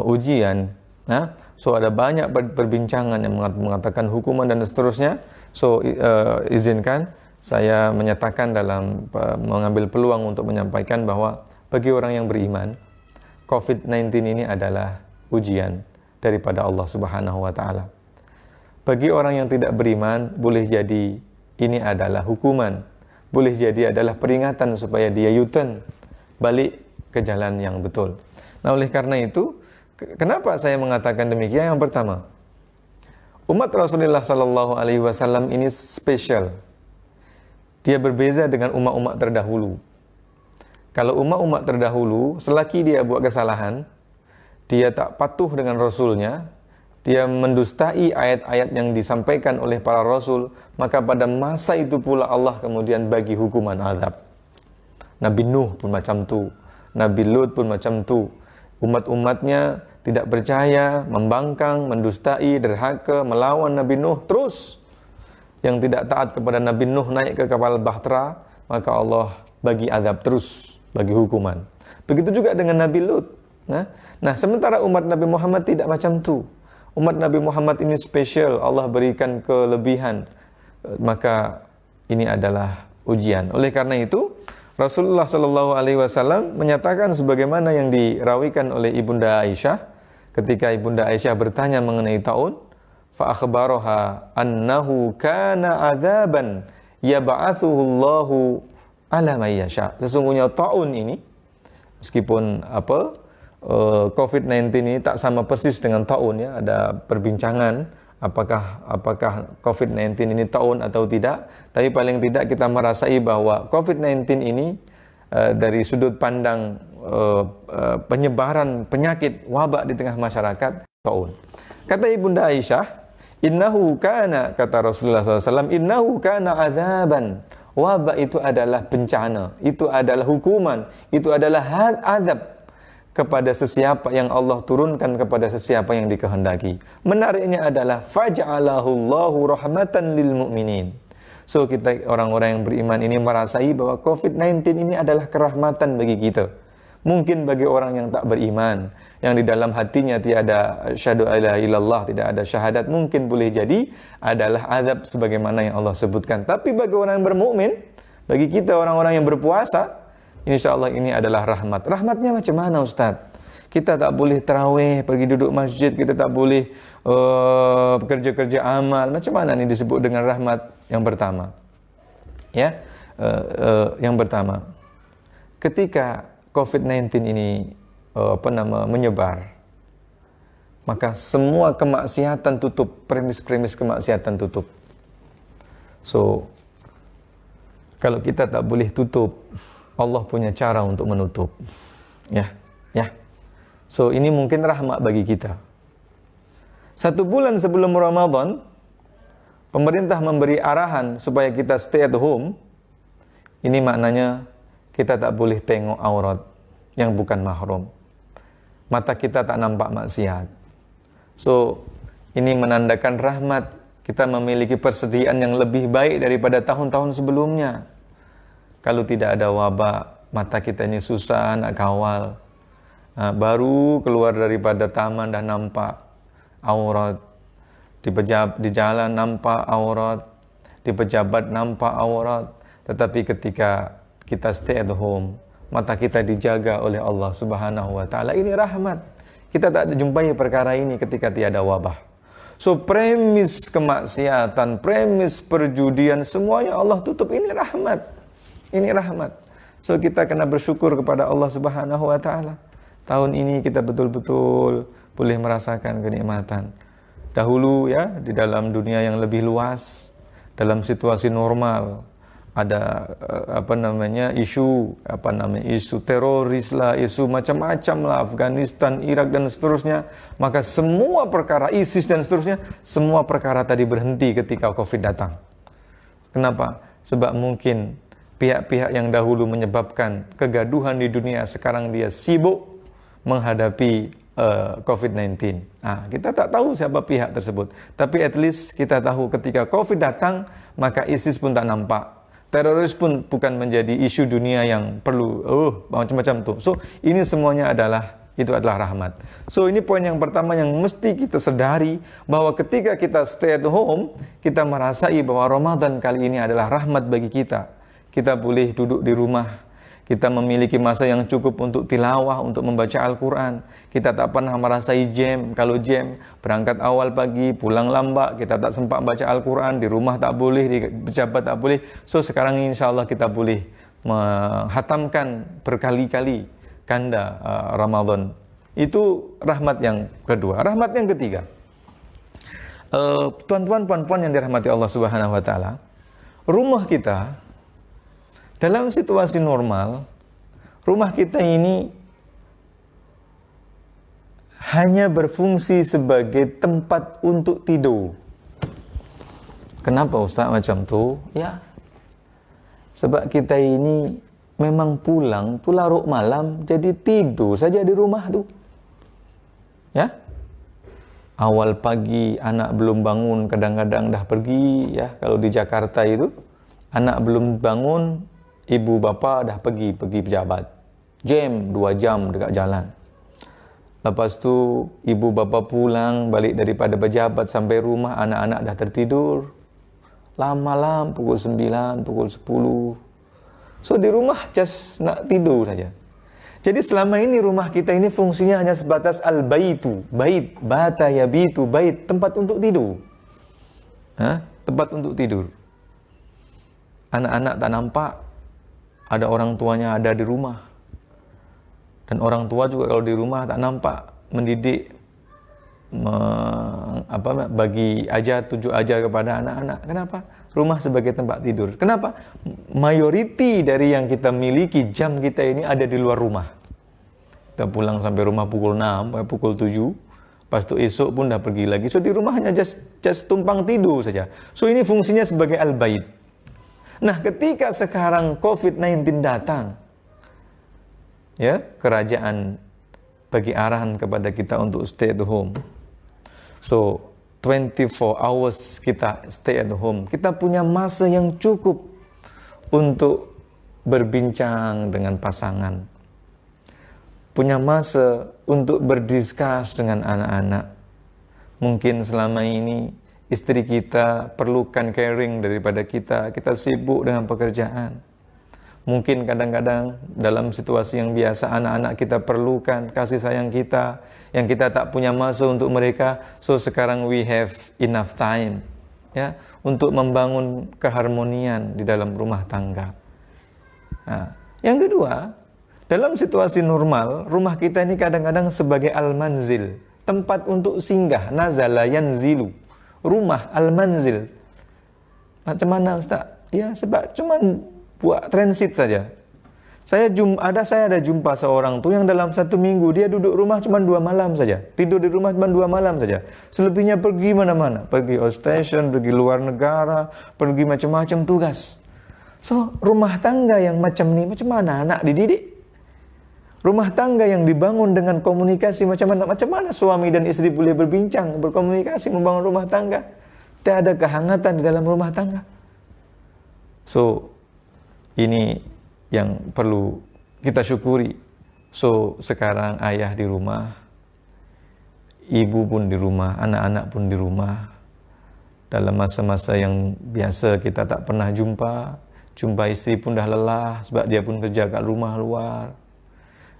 ujian. So ada banyak perbincangan yang mengatakan hukuman dan seterusnya. So izinkan saya menyatakan dalam mengambil peluang untuk menyampaikan bahwa bagi orang yang beriman, COVID-19 ini adalah ujian daripada Allah Subhanahu wa taala. Bagi orang yang tidak beriman, boleh jadi ini adalah hukuman, boleh jadi adalah peringatan supaya dia U-turn, balik ke jalan yang betul. Nah, oleh karena itu, kenapa saya mengatakan demikian? Yang pertama, umat Rasulullah sallallahu alaihi wasallam ini spesial. Dia berbeza dengan umat-umat terdahulu. Kalau umat-umat terdahulu, selagi dia buat kesalahan, dia tak patuh dengan Rasulnya, dia mendustai ayat-ayat yang disampaikan oleh para Rasul, maka pada masa itu pula Allah kemudian bagi hukuman azab. Nabi Nuh pun macam tu, Nabi Lut pun macam tu. Umat-umatnya tidak percaya, membangkang, mendustai, derhaka, melawan Nabi Nuh terus. Yang tidak taat kepada Nabi Nuh naik ke kapal bahtera, maka Allah bagi azab terus, bagi hukuman. Begitu juga dengan Nabi Lut. Nah, sementara umat Nabi Muhammad tidak macam tu. Umat Nabi Muhammad ini spesial, Allah berikan kelebihan. Maka ini adalah ujian. Oleh karena itu, Rasulullah Shallallahu Alaihi Wasallam menyatakan sebagaimana yang dirawikan oleh Ibunda Aisyah, ketika Ibunda Aisyah bertanya mengenai taun, fa akhbaraha annahu kana adzaban yab'atsuhu Allahu ala may yasha. Sesungguhnya taun ini, meskipun COVID-19 ini tak sama persis dengan taun, ya, ada perbincangan apakah COVID-19 ini taun atau tidak, tapi paling tidak kita merasai bahwa COVID-19 ini dari sudut pandang penyebaran penyakit wabak di tengah masyarakat taun. Kata Ibunda Aisyah, innahu kana, kata Rasulullah SAW, innahu kana adzaban. Wabak itu adalah bencana, itu adalah hukuman, itu adalah azab kepada sesiapa yang Allah turunkan kepada sesiapa yang dikehendaki. Menariknya adalah faj'alahu Allahu rahmatan lil mu'minin. So kita orang-orang yang beriman ini merasai bahwa COVID-19 ini adalah kerahmatan bagi kita. Mungkin bagi orang yang tak beriman, yang di dalam hatinya tiada syahadu la ilaha illallah, tidak ada syahadat, mungkin boleh jadi adalah azab sebagaimana yang Allah sebutkan. Tapi bagi orang yang bermukmin, bagi kita orang-orang yang berpuasa, insya Allah ini adalah rahmat. Rahmatnya macam mana, Ustaz? Kita tak boleh tarawih, pergi duduk masjid, kita tak boleh kerja-kerja amal. Macam mana ini disebut dengan rahmat? Yang pertama, ya, yang pertama, ketika COVID-19 ini menyebar, maka semua kemaksiatan tutup, premis-premis kemaksiatan tutup. So, kalau kita tak boleh tutup, Allah punya cara untuk menutup. Ya. So, ini mungkin rahmat bagi kita. 1 bulan sebelum Ramadan, pemerintah memberi arahan supaya kita stay at home. Ini maknanya kita tak boleh tengok aurat yang bukan mahram. Mata kita tak nampak maksiat. So, ini menandakan rahmat. Kita memiliki persediaan yang lebih baik daripada tahun-tahun sebelumnya. Kalau tidak ada wabak, mata kita ini susah nak kawal. Baru keluar daripada taman dah nampak aurat. Di jalan nampak aurat. Di pejabat nampak aurat. Tetapi ketika kita stay at home, mata kita dijaga oleh Allah Subhanahu wa taala. Ini rahmat. Kita tak jumpai perkara ini ketika tiada wabah. So, premis kemaksiatan, premis perjudian, semuanya Allah tutup. Ini rahmat. Ini rahmat. So, kita kena bersyukur kepada Allah Subhanahu wa taala. Tahun ini kita betul-betul boleh merasakan kenikmatan. Dahulu, ya, di dalam dunia yang lebih luas, dalam situasi normal, ada isu teroris lah, isu macam-macam lah, Afghanistan, Irak dan seterusnya. Maka semua perkara ISIS dan seterusnya, semua perkara tadi berhenti ketika COVID datang. Kenapa? Sebab mungkin pihak-pihak yang dahulu menyebabkan kegaduhan di dunia, sekarang dia sibuk menghadapi COVID-19. Kita tak tahu siapa pihak tersebut, tapi at least kita tahu ketika COVID datang, maka ISIS pun tak nampak. Teroris pun bukan menjadi isu dunia yang perlu macam-macam tu. So, ini semuanya adalah rahmat. So, ini poin yang pertama yang mesti kita sedari, bahwa ketika kita stay at home, kita merasai bahwa Ramadan kali ini adalah rahmat bagi kita. Kita boleh duduk di rumah. Kita memiliki masa yang cukup untuk tilawah, untuk membaca Al-Quran. Kita tak pernah merasai jam. Kalau jam, berangkat awal pagi, pulang lambat, kita tak sempat baca Al-Quran. Di rumah tak boleh, di pejabat tak boleh. So, sekarang insya Allah kita boleh menghatamkan berkali-kali kanda Ramadan. Itu rahmat yang kedua. Rahmat yang ketiga, tuan-tuan, puan-puan yang dirahmati Allah Subhanahu wa taala, rumah kita dalam situasi normal, rumah kita ini hanya berfungsi sebagai tempat untuk tidur. Kenapa Ustaz macam tu? Ya, sebab kita ini memang pulang tu larut malam, jadi tidur saja di rumah tu. Ya, awal pagi anak belum bangun, kadang-kadang dah pergi. Ya, kalau di Jakarta itu anak belum bangun, ibu bapa dah pergi pejabat. Jam 2 jam dekat jalan. Lepas tu ibu bapa pulang balik daripada pejabat sampai rumah, anak-anak dah tertidur. Lama-lama pukul 9, pukul 10. So di rumah just nak tidur saja. Jadi selama ini rumah kita ini fungsinya hanya sebatas al-baitu, bait, bata yabitu, bait, tempat untuk tidur. Tempat untuk tidur. Anak-anak tak nampak ada orang tuanya ada di rumah. Dan orang tua juga kalau di rumah tak nampak mendidik, bagi tujuh ajar kepada anak-anak. Kenapa? Rumah sebagai tempat tidur. Kenapa? Mayoriti dari yang kita miliki, jam kita ini ada di luar rumah. Kita pulang sampai rumah pukul 6, pukul 7. Pas itu esok pun dah pergi lagi. So di rumah hanya just tumpang tidur saja. So ini fungsinya sebagai al-bait. Nah, ketika sekarang COVID-19 datang, ya, kerajaan bagi arahan kepada kita untuk stay at home. So 24 hours kita stay at home. Kita punya masa yang cukup untuk berbincang dengan pasangan. Punya masa untuk berdiskus dengan anak-anak. Mungkin selama ini istri kita perlukan caring daripada kita. Kita sibuk dengan pekerjaan. Mungkin kadang-kadang dalam situasi yang biasa anak-anak kita perlukan kasih sayang kita, yang kita tak punya masa untuk mereka. So sekarang we have enough time, ya, untuk membangun keharmonian di dalam rumah tangga. Nah, yang kedua, dalam situasi normal, rumah kita ini kadang-kadang sebagai al-manzil, tempat untuk singgah, nazala yanzilu, rumah al-manzil. Macam mana Ustaz? Ya, sebab cuman buat transit saja. Saya ada jumpa seorang tu yang dalam 1 minggu dia duduk rumah cuma 2 malam saja. Tidur di rumah cuma 2 malam saja. Selebihnya pergi mana-mana. Pergi outstation, pergi luar negara, pergi macam-macam tugas. So, rumah tangga yang macam ni, macam mana anak dididik? Rumah tangga yang dibangun dengan komunikasi macam mana suami dan istri boleh berbincang, berkomunikasi, membangun rumah tangga. Tidak ada kehangatan di dalam rumah tangga. So, ini yang perlu kita syukuri. So, sekarang ayah di rumah, ibu pun di rumah, anak-anak pun di rumah. Dalam masa-masa yang biasa kita tak pernah jumpa istri pun dah lelah sebab dia pun kerja kat rumah luar.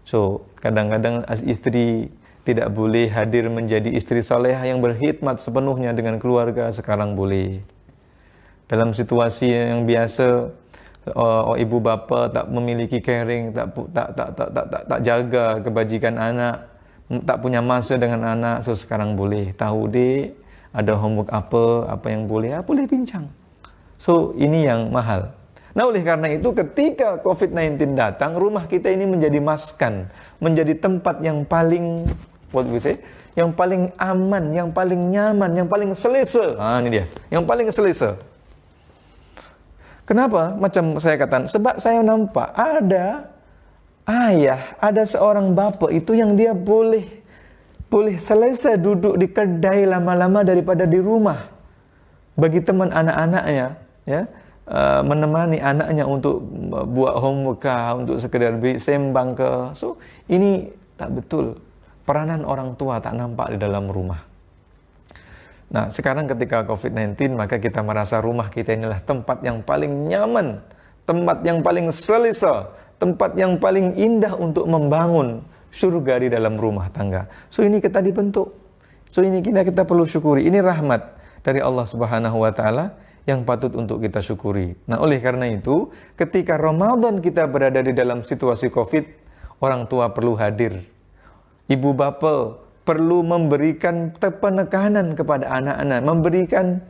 So, kadang-kadang istri tidak boleh hadir menjadi istri salehah yang berkhidmat sepenuhnya dengan keluarga, sekarang boleh. Dalam situasi yang biasa, ibu bapa tak memiliki caring, tak jaga kebajikan anak, tak punya masa dengan anak, so sekarang boleh tahu dek ada homework apa yang boleh bincang. So ini yang mahal. Nah, oleh karena itu ketika COVID-19 datang, rumah kita ini menjadi maskan, menjadi tempat yang paling yang paling aman, yang paling nyaman, yang paling selesa. Ini dia, yang paling selesa. Kenapa? Macam saya katakan, sebab saya nampak ada ayah, ada seorang bapa itu yang dia boleh selesa duduk di kedai lama-lama daripada di rumah. Bagi teman anak-anaknya, ya, menemani anaknya untuk buat homework, untuk sekedar sembang ke. So, ini tak betul. Peranan orang tua tak nampak di dalam rumah. Nah, sekarang ketika COVID-19, maka kita merasa rumah kita inilah tempat yang paling nyaman, tempat yang paling selesa, tempat yang paling indah untuk membangun surga di dalam rumah tangga. So, ini kita dibentuk. So, ini kita perlu syukuri. Ini rahmat dari Allah Subhanahu wa taala yang patut untuk kita syukuri. Nah, oleh karena itu, ketika Ramadan kita berada di dalam situasi COVID, orang tua perlu hadir. Ibu bapa perlu memberikan penekanan kepada anak-anak, memberikan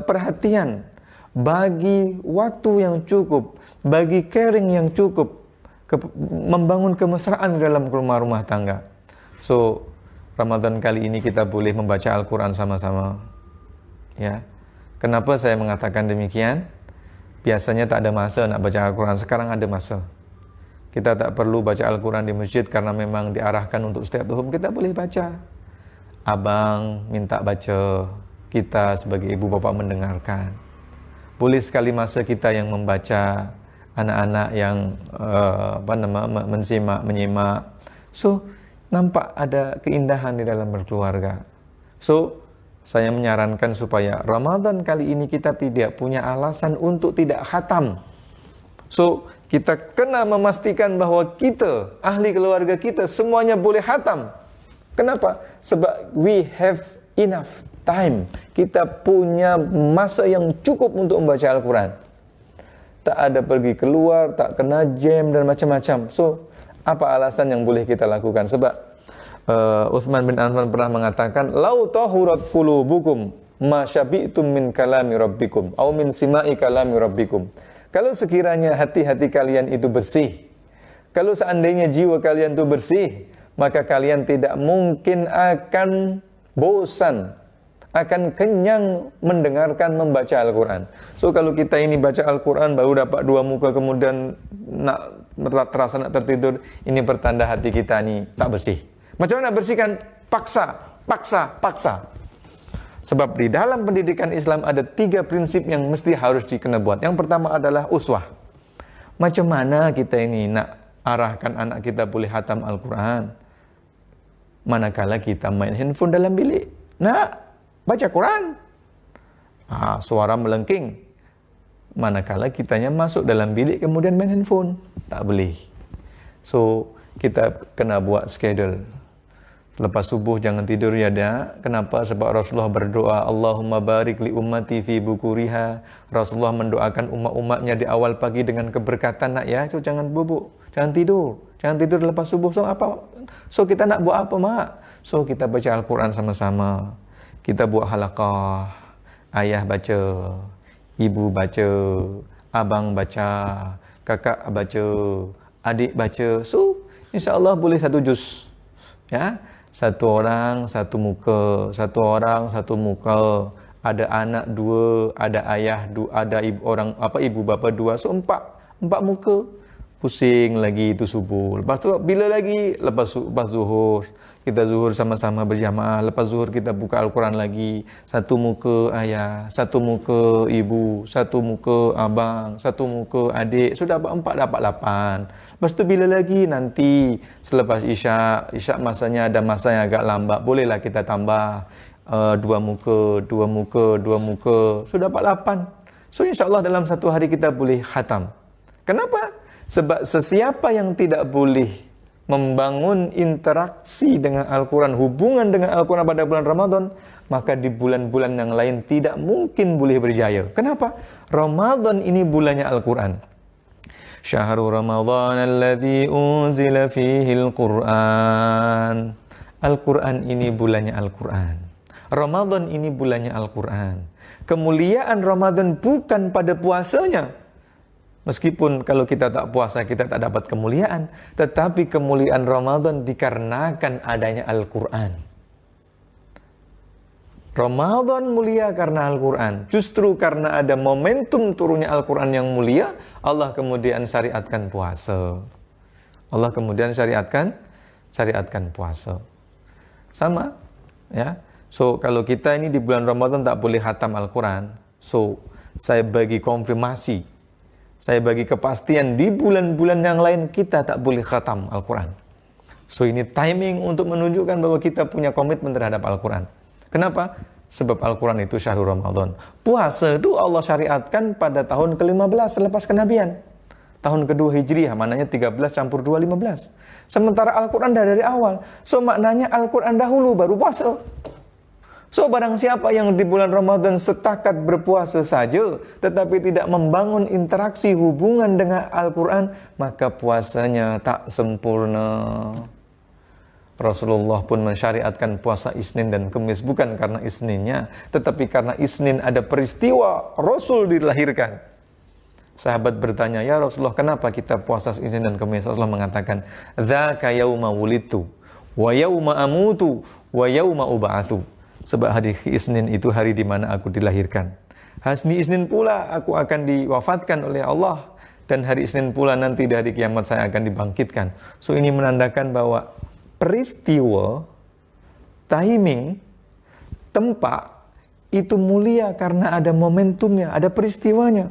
perhatian, bagi waktu yang cukup, bagi caring yang cukup, membangun kemesraan di dalam rumah tangga. So, Ramadan kali ini kita boleh membaca Al-Quran sama-sama. Ya. Kenapa saya mengatakan demikian? Biasanya tak ada masa nak baca Al-Quran, sekarang ada masa. Kita tak perlu baca Al-Quran di masjid karena memang diarahkan untuk stay at home, kita boleh baca. Abang minta baca, kita sebagai ibu bapa mendengarkan. Boleh sekali masa kita yang membaca, anak-anak yang menyimak. So, nampak ada keindahan di dalam berkeluarga. So, saya menyarankan supaya Ramadan kali ini kita tidak punya alasan untuk tidak khatam. So, kita kena memastikan bahwa kita, ahli keluarga kita, semuanya boleh khatam. Kenapa? Sebab we have enough time. Kita punya masa yang cukup untuk membaca Al-Quran. Tak ada pergi keluar, tak kena jam dan macam-macam. So, apa alasan yang boleh kita lakukan? Sebab Utsman bin Affan pernah mengatakan, "Lau tahurat qulubukum ma syabi'tum min kalami rabbikum au min sima'i kalami rabbikum." Kalau sekiranya hati-hati kalian itu bersih, kalau seandainya jiwa kalian itu bersih, maka kalian tidak mungkin akan bosan, akan kenyang mendengarkan membaca Al-Quran. So kalau kita ini baca Al-Quran baru dapat 2 muka kemudian terasa nak tertidur, ini pertanda hati kita ini tak bersih. Macam mana bersihkan? Paksa. Sebab di dalam pendidikan Islam ada 3 prinsip yang mesti harus dikena buat. Yang pertama adalah uswah. Macam mana kita ini nak arahkan anak kita boleh khatam Al-Quran manakala kita main handphone dalam bilik? Nak baca Quran, suara melengking. Manakala kitanya masuk dalam bilik kemudian main handphone, tak boleh. So kita kena buat schedule. Lepas subuh jangan tidur ya dak. Kenapa? Sebab Rasulullah berdoa, Allahumma barik li ummati fi bukuriha. Rasulullah mendoakan umat-umatnya di awal pagi dengan keberkatan nak ya. So jangan bubuk, jangan tidur lepas subuh. So kita nak buat apa mak? So kita baca Al-Quran sama-sama. Kita buat halaqah, ayah baca, ibu baca, abang baca, kakak baca, adik baca. So insya-Allah boleh 1 juz. Ya, 1 orang 1 muka, 1 orang 1 muka. Ada anak 2, ada ayah 2, ada ibu bapa 2. So 4 muka. Pusing lagi itu subuh. Lepas tu bila lagi? Lepas zuhur. Kita zuhur sama-sama berjamaah. Lepas zuhur kita buka Al-Quran lagi. 1 muka ayah, 1 muka ibu, 1 muka abang, 1 muka adik. So dapat 4, dapat 8. Lepas tu bila lagi? Nanti selepas Isyak masanya ada masa yang agak lambat. Bolehlah kita tambah 2 muka. So dapat 8. So insya-Allah dalam 1 hari kita boleh khatam. Kenapa? Sebab sesiapa yang tidak boleh membangun interaksi dengan Al-Quran, hubungan dengan Al-Quran pada bulan Ramadan, maka di bulan-bulan yang lain tidak mungkin boleh berjaya. Kenapa? Ramadan ini bulannya Al-Quran. Syahrul Ramadan alladzi unzila fihi Al-Quran. Al-Quran ini bulannya Al-Quran. Ramadan ini bulannya Al-Quran. Kemuliaan Ramadan bukan pada puasanya. Meskipun kalau kita tak puasa, kita tak dapat kemuliaan. Tetapi kemuliaan Ramadan dikarenakan adanya Al-Quran. Ramadan mulia karena Al-Quran. Justru karena ada momentum turunnya Al-Quran yang mulia, Allah kemudian syariatkan puasa. Allah kemudian syariatkan puasa. Sama, ya. So, kalau kita ini di bulan Ramadan tak boleh khatam Al-Quran, so, saya bagi konfirmasi, saya bagi kepastian di bulan-bulan yang lain kita tak boleh khatam Al-Quran. So ini timing untuk menunjukkan bahwa kita punya komitmen terhadap Al-Quran. Kenapa? Sebab Al-Quran itu syahrul Ramadan. Puasa itu Allah syariatkan pada tahun ke-15 selepas kenabian. Tahun kedua Hijriah, maknanya 13 campur 2, 15. Sementara Al-Quran dah dari awal. So maknanya Al-Quran dahulu baru puasa. So barang siapa yang di bulan Ramadan setakat berpuasa saja tetapi tidak membangun interaksi hubungan dengan Al-Quran, maka puasanya tak sempurna. Rasulullah pun mensyariatkan puasa Isnin dan Kemis bukan karena Isninnya, tetapi karena Isnin ada peristiwa Rasul dilahirkan. Sahabat bertanya, "Ya Rasulullah, kenapa kita puasa Isnin dan Kemis?" Rasulullah mengatakan, "Dzaka yauma wulidtu wa yauma amutu wa yauma ub'atsu." Sebab hari Isnin itu hari di mana aku dilahirkan. Hari Isnin pula aku akan diwafatkan oleh Allah. Dan hari Isnin pula nanti di hari kiamat saya akan dibangkitkan. So ini menandakan bahwa peristiwa, timing, tempat itu mulia karena ada momentumnya, ada peristiwanya.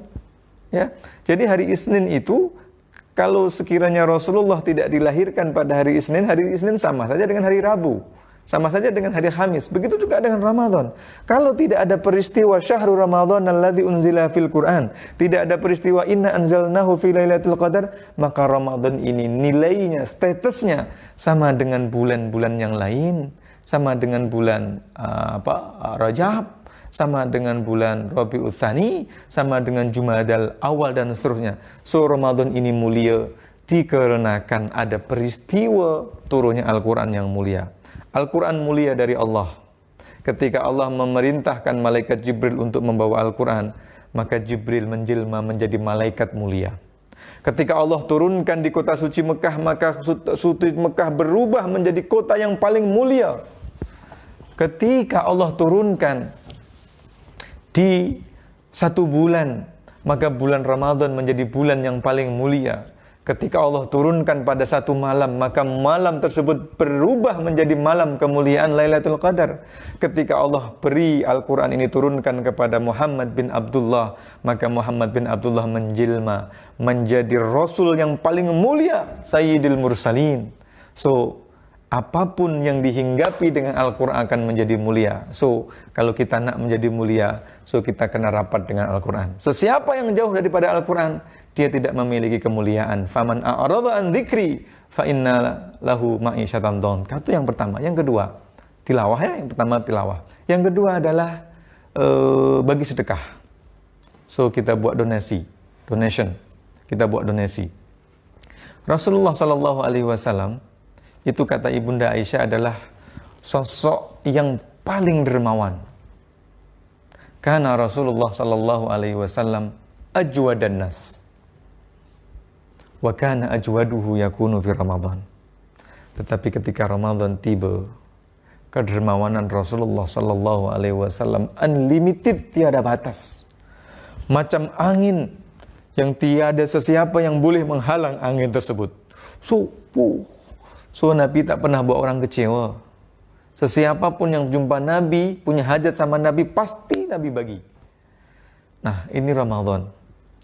Ya, jadi hari Isnin itu Kalau sekiranya Rasulullah tidak dilahirkan pada hari Isnin sama saja dengan hari Rabu. Sama saja dengan hari Khamis. Begitu juga dengan Ramadan. Kalau tidak ada peristiwa syahrul Ramadan alladzi unzila fil Quran, tidak ada peristiwa inna anzalnahu fi lailatul qadar, maka Ramadan ini nilainya, statusnya sama dengan bulan-bulan yang lain, sama dengan bulan Rajab, sama dengan bulan Rabiul Tsani, sama dengan Jumadal Awal dan seterusnya. So Ramadan ini mulia dikarenakan ada peristiwa turunnya Al-Qur'an yang mulia. Al-Quran mulia dari Allah. Ketika Allah memerintahkan malaikat Jibril untuk membawa Al-Quran, maka Jibril menjelma menjadi malaikat mulia. Ketika Allah turunkan di kota suci Mekah, maka suci Mekah berubah menjadi kota yang paling mulia. Ketika Allah turunkan di 1 bulan, maka bulan Ramadan menjadi bulan yang paling mulia. Ketika Allah turunkan pada 1 malam, maka malam tersebut berubah menjadi malam kemuliaan Lailatul Qadar. Ketika Allah beri Al-Quran ini turunkan kepada Muhammad bin Abdullah, maka Muhammad bin Abdullah menjelma menjadi Rasul yang paling mulia, Sayyidil Mursalin. So, apapun yang dihinggapi dengan Al-Quran akan menjadi mulia. So, kalau kita nak menjadi mulia, so kita kena rapat dengan Al-Quran. Sesiapa yang jauh daripada Al-Quran, dia tidak memiliki kemuliaan. Faman a'rada an dzikri fa inna lahu ma'isyatan dhanka. Itu yang pertama. Yang kedua, tilawah ya. Yang pertama tilawah. Yang kedua adalah bagi sedekah. So kita buat donation. Kita buat donasi. Rasulullah sallallahu alaihi wasallam itu kata Ibunda Aisyah adalah sosok yang paling dermawan. Karena Rasulullah sallallahu alaihi wasallam ajwadan nas. Wa kana ajwaduhu yakunu fi Ramadan. Tetapi ketika Ramadan tiba, kedermawanan Rasulullah sallallahu alaihi wasallam unlimited, tiada batas. Macam angin yang tiada sesiapa yang boleh menghalang angin tersebut. So Nabi tak pernah buat orang kecewa. Sesiapapun yang jumpa Nabi, punya hajat sama Nabi, pasti Nabi bagi. Nah, ini Ramadan.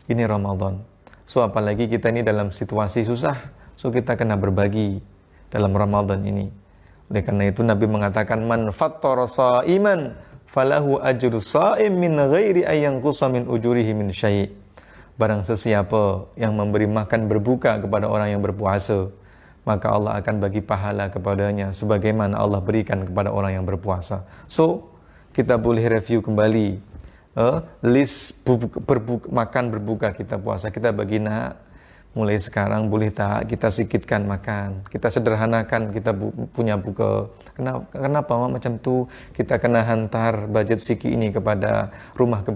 Ini Ramadan. So apalagi kita ini dalam situasi susah, so kita kena berbagi dalam Ramadan ini. Oleh karena itu Nabi mengatakan man fattara sha'iman falahu ajru sha'im min ghairi ayyanqusa min ujurihi min syai'. Barang sesiapa yang memberi makan berbuka kepada orang yang berpuasa, maka Allah akan bagi pahala kepadanya sebagaimana Allah berikan kepada orang yang berpuasa. So kita boleh review kembali list makan berbuka kita puasa. Kita bagi mulai sekarang boleh tak kita sikitkan makan, kita sederhanakan, kita punya buka. Kenapa macam tu? Kita kena hantar budget sikit ini kepada rumah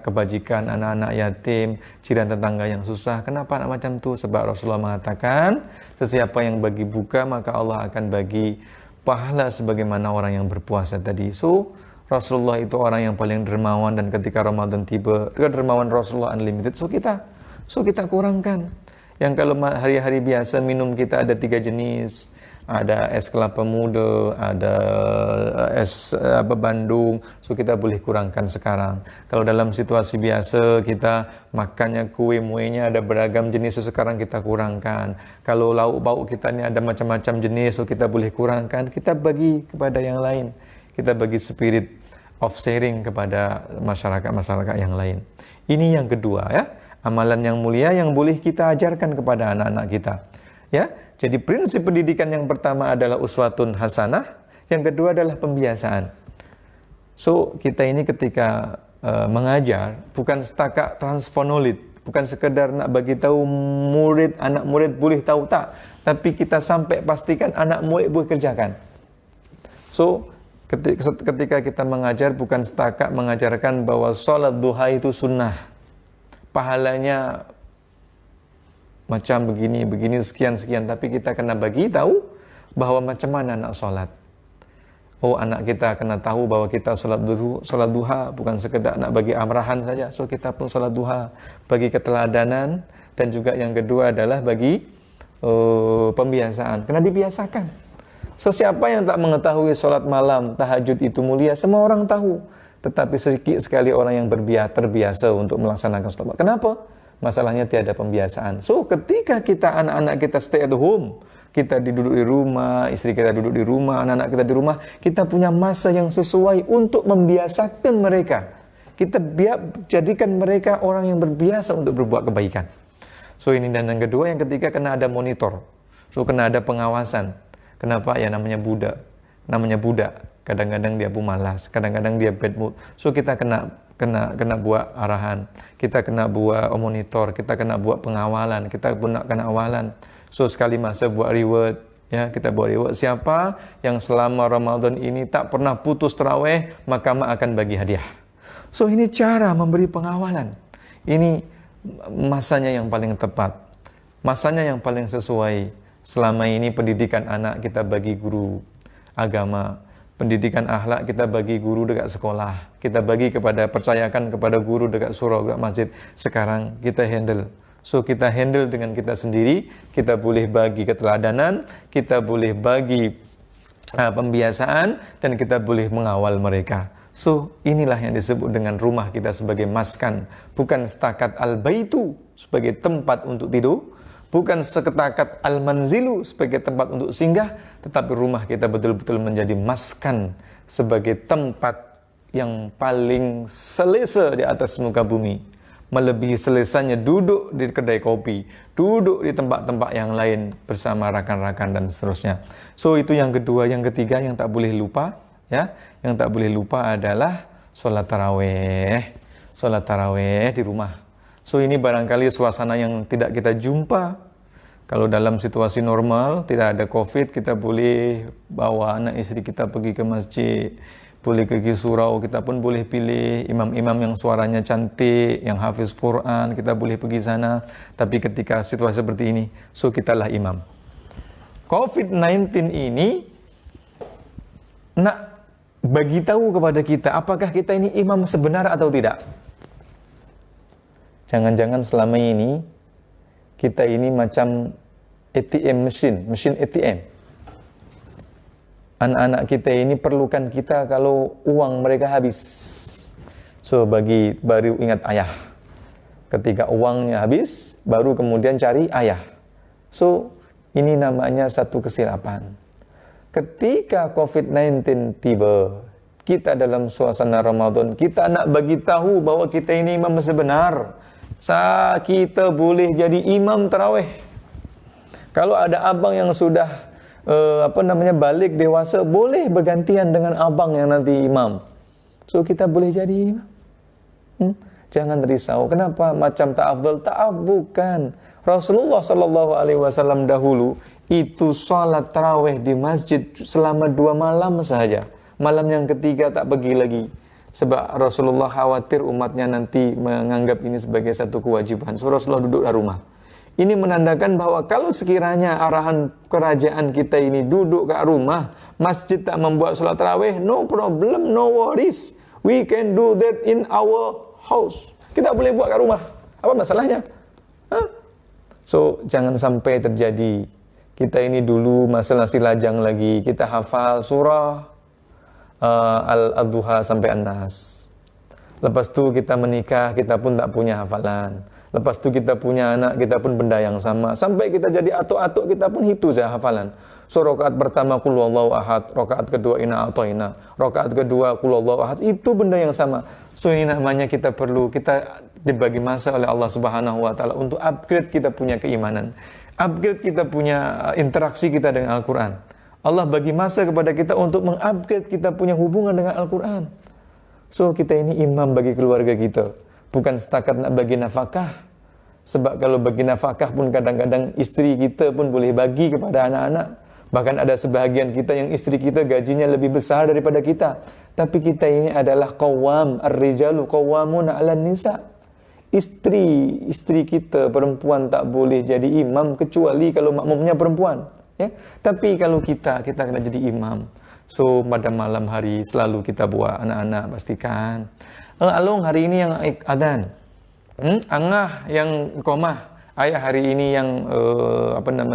kebajikan anak-anak yatim, jiran tetangga yang susah. Kenapa nak macam tu? Sebab Rasulullah mengatakan sesiapa yang bagi buka maka Allah akan bagi pahala sebagaimana orang yang berpuasa tadi. So Rasulullah itu orang yang paling dermawan, dan ketika Ramadan tiba, dermawan Rasulullah unlimited. So kita kurangkan. Yang kalau hari-hari biasa minum kita ada 3 jenis, ada es kelapa muda, ada es Bandung. So kita boleh kurangkan sekarang. Kalau dalam situasi biasa kita makannya kue muenya ada beragam jenis, so sekarang kita kurangkan. Kalau lauk pauk kita ni ada macam-macam jenis, so kita boleh kurangkan. Kita bagi kepada yang lain. Kita bagi spirit of sharing kepada masyarakat yang lain. Ini yang kedua ya, amalan yang mulia yang boleh kita ajarkan kepada anak-anak kita. Ya, jadi prinsip pendidikan yang pertama adalah uswatun hasanah, yang kedua adalah pembiasaan. So kita ini ketika mengajar bukan setakat transfer knowledge, bukan sekedar nak bagi tahu anak murid boleh tahu tak, tapi kita sampai pastikan anak murid boleh kerjakan. So ketika kita mengajar bukan setakat mengajarkan bahwa solat duha itu sunnah, pahalanya macam begini sekian, tapi kita kena bagi tahu bahwa macam mana nak solat. Oh, anak kita kena tahu bahwa kita solat duha bukan sekedar nak bagi amrahan saja. So kita pun solat duha bagi keteladanan, dan juga yang kedua adalah bagi pembiasaan. Kena dibiasakan. So siapa yang tak mengetahui solat malam, tahajud itu mulia, semua orang tahu. Tetapi sedikit sekali orang yang terbiasa untuk melaksanakan solat. Kenapa? Masalahnya tiada pembiasaan. So, ketika kita anak-anak kita stay at home, kita duduk di rumah, istri kita duduk di rumah, anak-anak kita di rumah, kita punya masa yang sesuai untuk membiasakan mereka. Kita jadikan mereka orang yang berbiasa untuk berbuat kebaikan. So, ini dan yang kedua, yang ketiga kena ada monitor. So, kena ada pengawasan. Kenapa? Ya namanya budak. Kadang-kadang dia pemalas, kadang-kadang dia bad mood. So, kita kena buat arahan, kita kena buat monitor, kita kena buat pengawalan, kita pun nak kena awalan. So, sekali masa buat reward, ya, kita buat reward. Siapa yang selama Ramadan ini tak pernah putus tarawih, maka mak akan bagi hadiah. So, ini cara memberi pengawalan. Ini masanya yang paling tepat, masanya yang paling sesuai. Selama ini pendidikan anak kita bagi guru agama, pendidikan akhlak kita bagi guru dekat sekolah, kita bagi percayakan kepada guru dekat surau, dekat masjid. Sekarang kita handle. So, kita handle dengan kita sendiri, kita boleh bagi keteladanan, kita boleh bagi pembiasaan, dan kita boleh mengawal mereka. So, inilah yang disebut dengan rumah kita sebagai maskan, bukan setakat al-baitu sebagai tempat untuk tidur, bukan seketakat al-manzilu sebagai tempat untuk singgah, tetapi rumah kita betul-betul menjadi maskan sebagai tempat yang paling selesa di atas muka bumi. Melebihi selesanya duduk di kedai kopi, duduk di tempat-tempat yang lain bersama rakan-rakan dan seterusnya. So, itu yang kedua. Yang ketiga yang tak boleh lupa, ya, yang tak boleh lupa adalah sholat tarawih. Sholat tarawih di rumah. So, ini barangkali suasana yang tidak kita jumpa. Kalau dalam situasi normal, tidak ada COVID, kita boleh bawa anak istri kita pergi ke masjid, boleh pergi surau, kita pun boleh pilih imam-imam yang suaranya cantik, yang hafiz Quran, kita boleh pergi sana. Tapi ketika situasi seperti ini, so kitalah imam. COVID-19 ini nak bagi tahu kepada kita, apakah kita ini imam sebenar atau tidak? Jangan-jangan selama ini kita ini macam ATM mesin ATM. Anak-anak kita ini perlukan kita kalau uang mereka habis. So, baru ingat ayah. Ketika uangnya habis, baru kemudian cari ayah. So, ini namanya satu kesilapan. Ketika COVID-19 tiba, kita dalam suasana Ramadan, kita nak bagi tahu bahwa kita ini imam sebenar. Kita boleh jadi imam tarawih. Kalau ada abang yang sudah balik dewasa, boleh bergantian dengan abang yang nanti imam. So, kita boleh jadi imam. Jangan risau. Kenapa macam ta'afdal? Bukan. Rasulullah SAW dahulu itu salat tarawih di masjid selama 2 malam sahaja. Malam yang ketiga tak pergi lagi. Sebab Rasulullah khawatir umatnya nanti menganggap ini sebagai satu kewajiban. So, Rasulullah duduk di rumah. Ini menandakan bahwa kalau sekiranya arahan kerajaan kita ini duduk kat rumah, masjid tak membuat solat tarawih, no problem, no worries. We can do that in our house. Kita boleh buat kat rumah. Apa masalahnya? So, jangan sampai terjadi. Kita ini dulu masa masih lajang lagi, kita hafal surah Al-Duha sampai An-Nas. Lepas tu kita menikah, kita pun tak punya hafalan. Lepas tu kita punya anak, kita pun benda yang sama. Sampai kita jadi atuk-atuk, kita pun itu saja hafalan. So, rakaat pertama Qul Huwallahu Ahad, rakaat kedua Inna A'thaina, rakaat kedua Qul Huwallahu Ahad, itu benda yang sama. So, ini namanya kita dibagi masa oleh Allah Subhanahu wa taala untuk upgrade kita punya keimanan. Upgrade kita punya interaksi kita dengan Al-Quran. Allah bagi masa kepada kita untuk mengupgrade kita punya hubungan dengan Al-Quran. So, kita ini imam bagi keluarga kita. Bukan setakat nak bagi nafkah. Sebab kalau bagi nafkah pun kadang-kadang isteri kita pun boleh bagi kepada anak-anak. Bahkan ada sebahagian kita yang isteri kita gajinya lebih besar daripada kita. Tapi kita ini adalah qawwam, ar-rijalu qawwamuna 'alan nisa. Isteri kita perempuan tak boleh jadi imam kecuali kalau makmumnya perempuan. Ya? Tapi kalau kita kena jadi imam. So, pada malam hari selalu kita buat anak-anak pastikan. Alung hari ini yang adzan. Angah yang iqamah. Ayah hari ini yang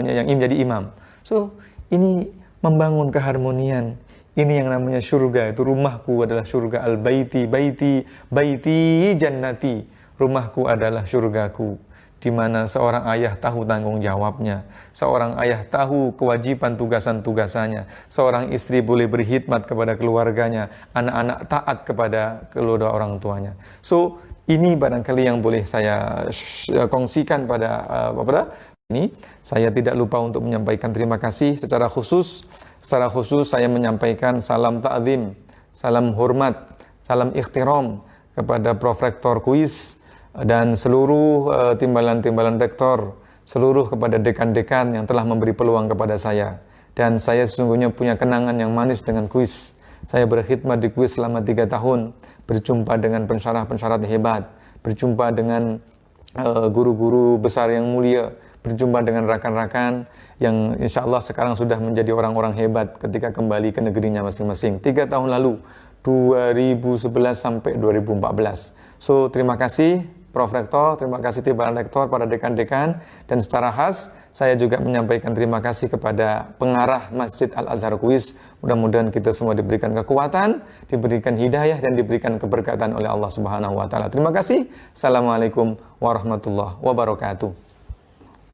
yang jadi imam. So, ini membangun keharmonian. Ini yang namanya syurga. Itu rumahku adalah syurga. Al-baiti, baiti, baiti jannati. Rumahku adalah syurgaku. di mana seorang ayah tahu tanggung jawabnya, seorang ayah tahu kewajiban tugasan-tugasannya, seorang istri boleh berkhidmat kepada keluarganya, anak-anak taat kepada kedua orang tuanya. So, ini barangkali yang boleh saya kongsikan pada ini. Saya tidak lupa untuk menyampaikan terima kasih secara khusus. Secara khusus saya menyampaikan salam ta'zim, salam hormat, salam ikhtiram kepada Prof. Rektor KUIS dan seluruh timbalan-timbalan rektor, seluruh kepada dekan-dekan yang telah memberi peluang kepada saya. Dan saya sesungguhnya punya kenangan yang manis dengan KUIS. Saya berkhidmat di KUIS selama 3 tahun, berjumpa dengan pensyarah-pensyarah hebat, berjumpa dengan guru-guru besar yang mulia, berjumpa dengan rakan-rakan yang insya Allah sekarang sudah menjadi orang-orang hebat ketika kembali ke negerinya masing-masing. 3 tahun lalu, 2011 sampai 2014. So, terima kasih Prof. Rektor, terima kasih timbalan rektor, para dekan-dekan, dan secara khas saya juga menyampaikan terima kasih kepada pengarah Masjid Al-Azhar KUIS. Mudah-mudahan kita semua diberikan kekuatan, diberikan hidayah, dan diberikan keberkatan oleh Allah Subhanahu wa Ta'ala. Terima kasih. Assalamualaikum warahmatullahi wabarakatuh.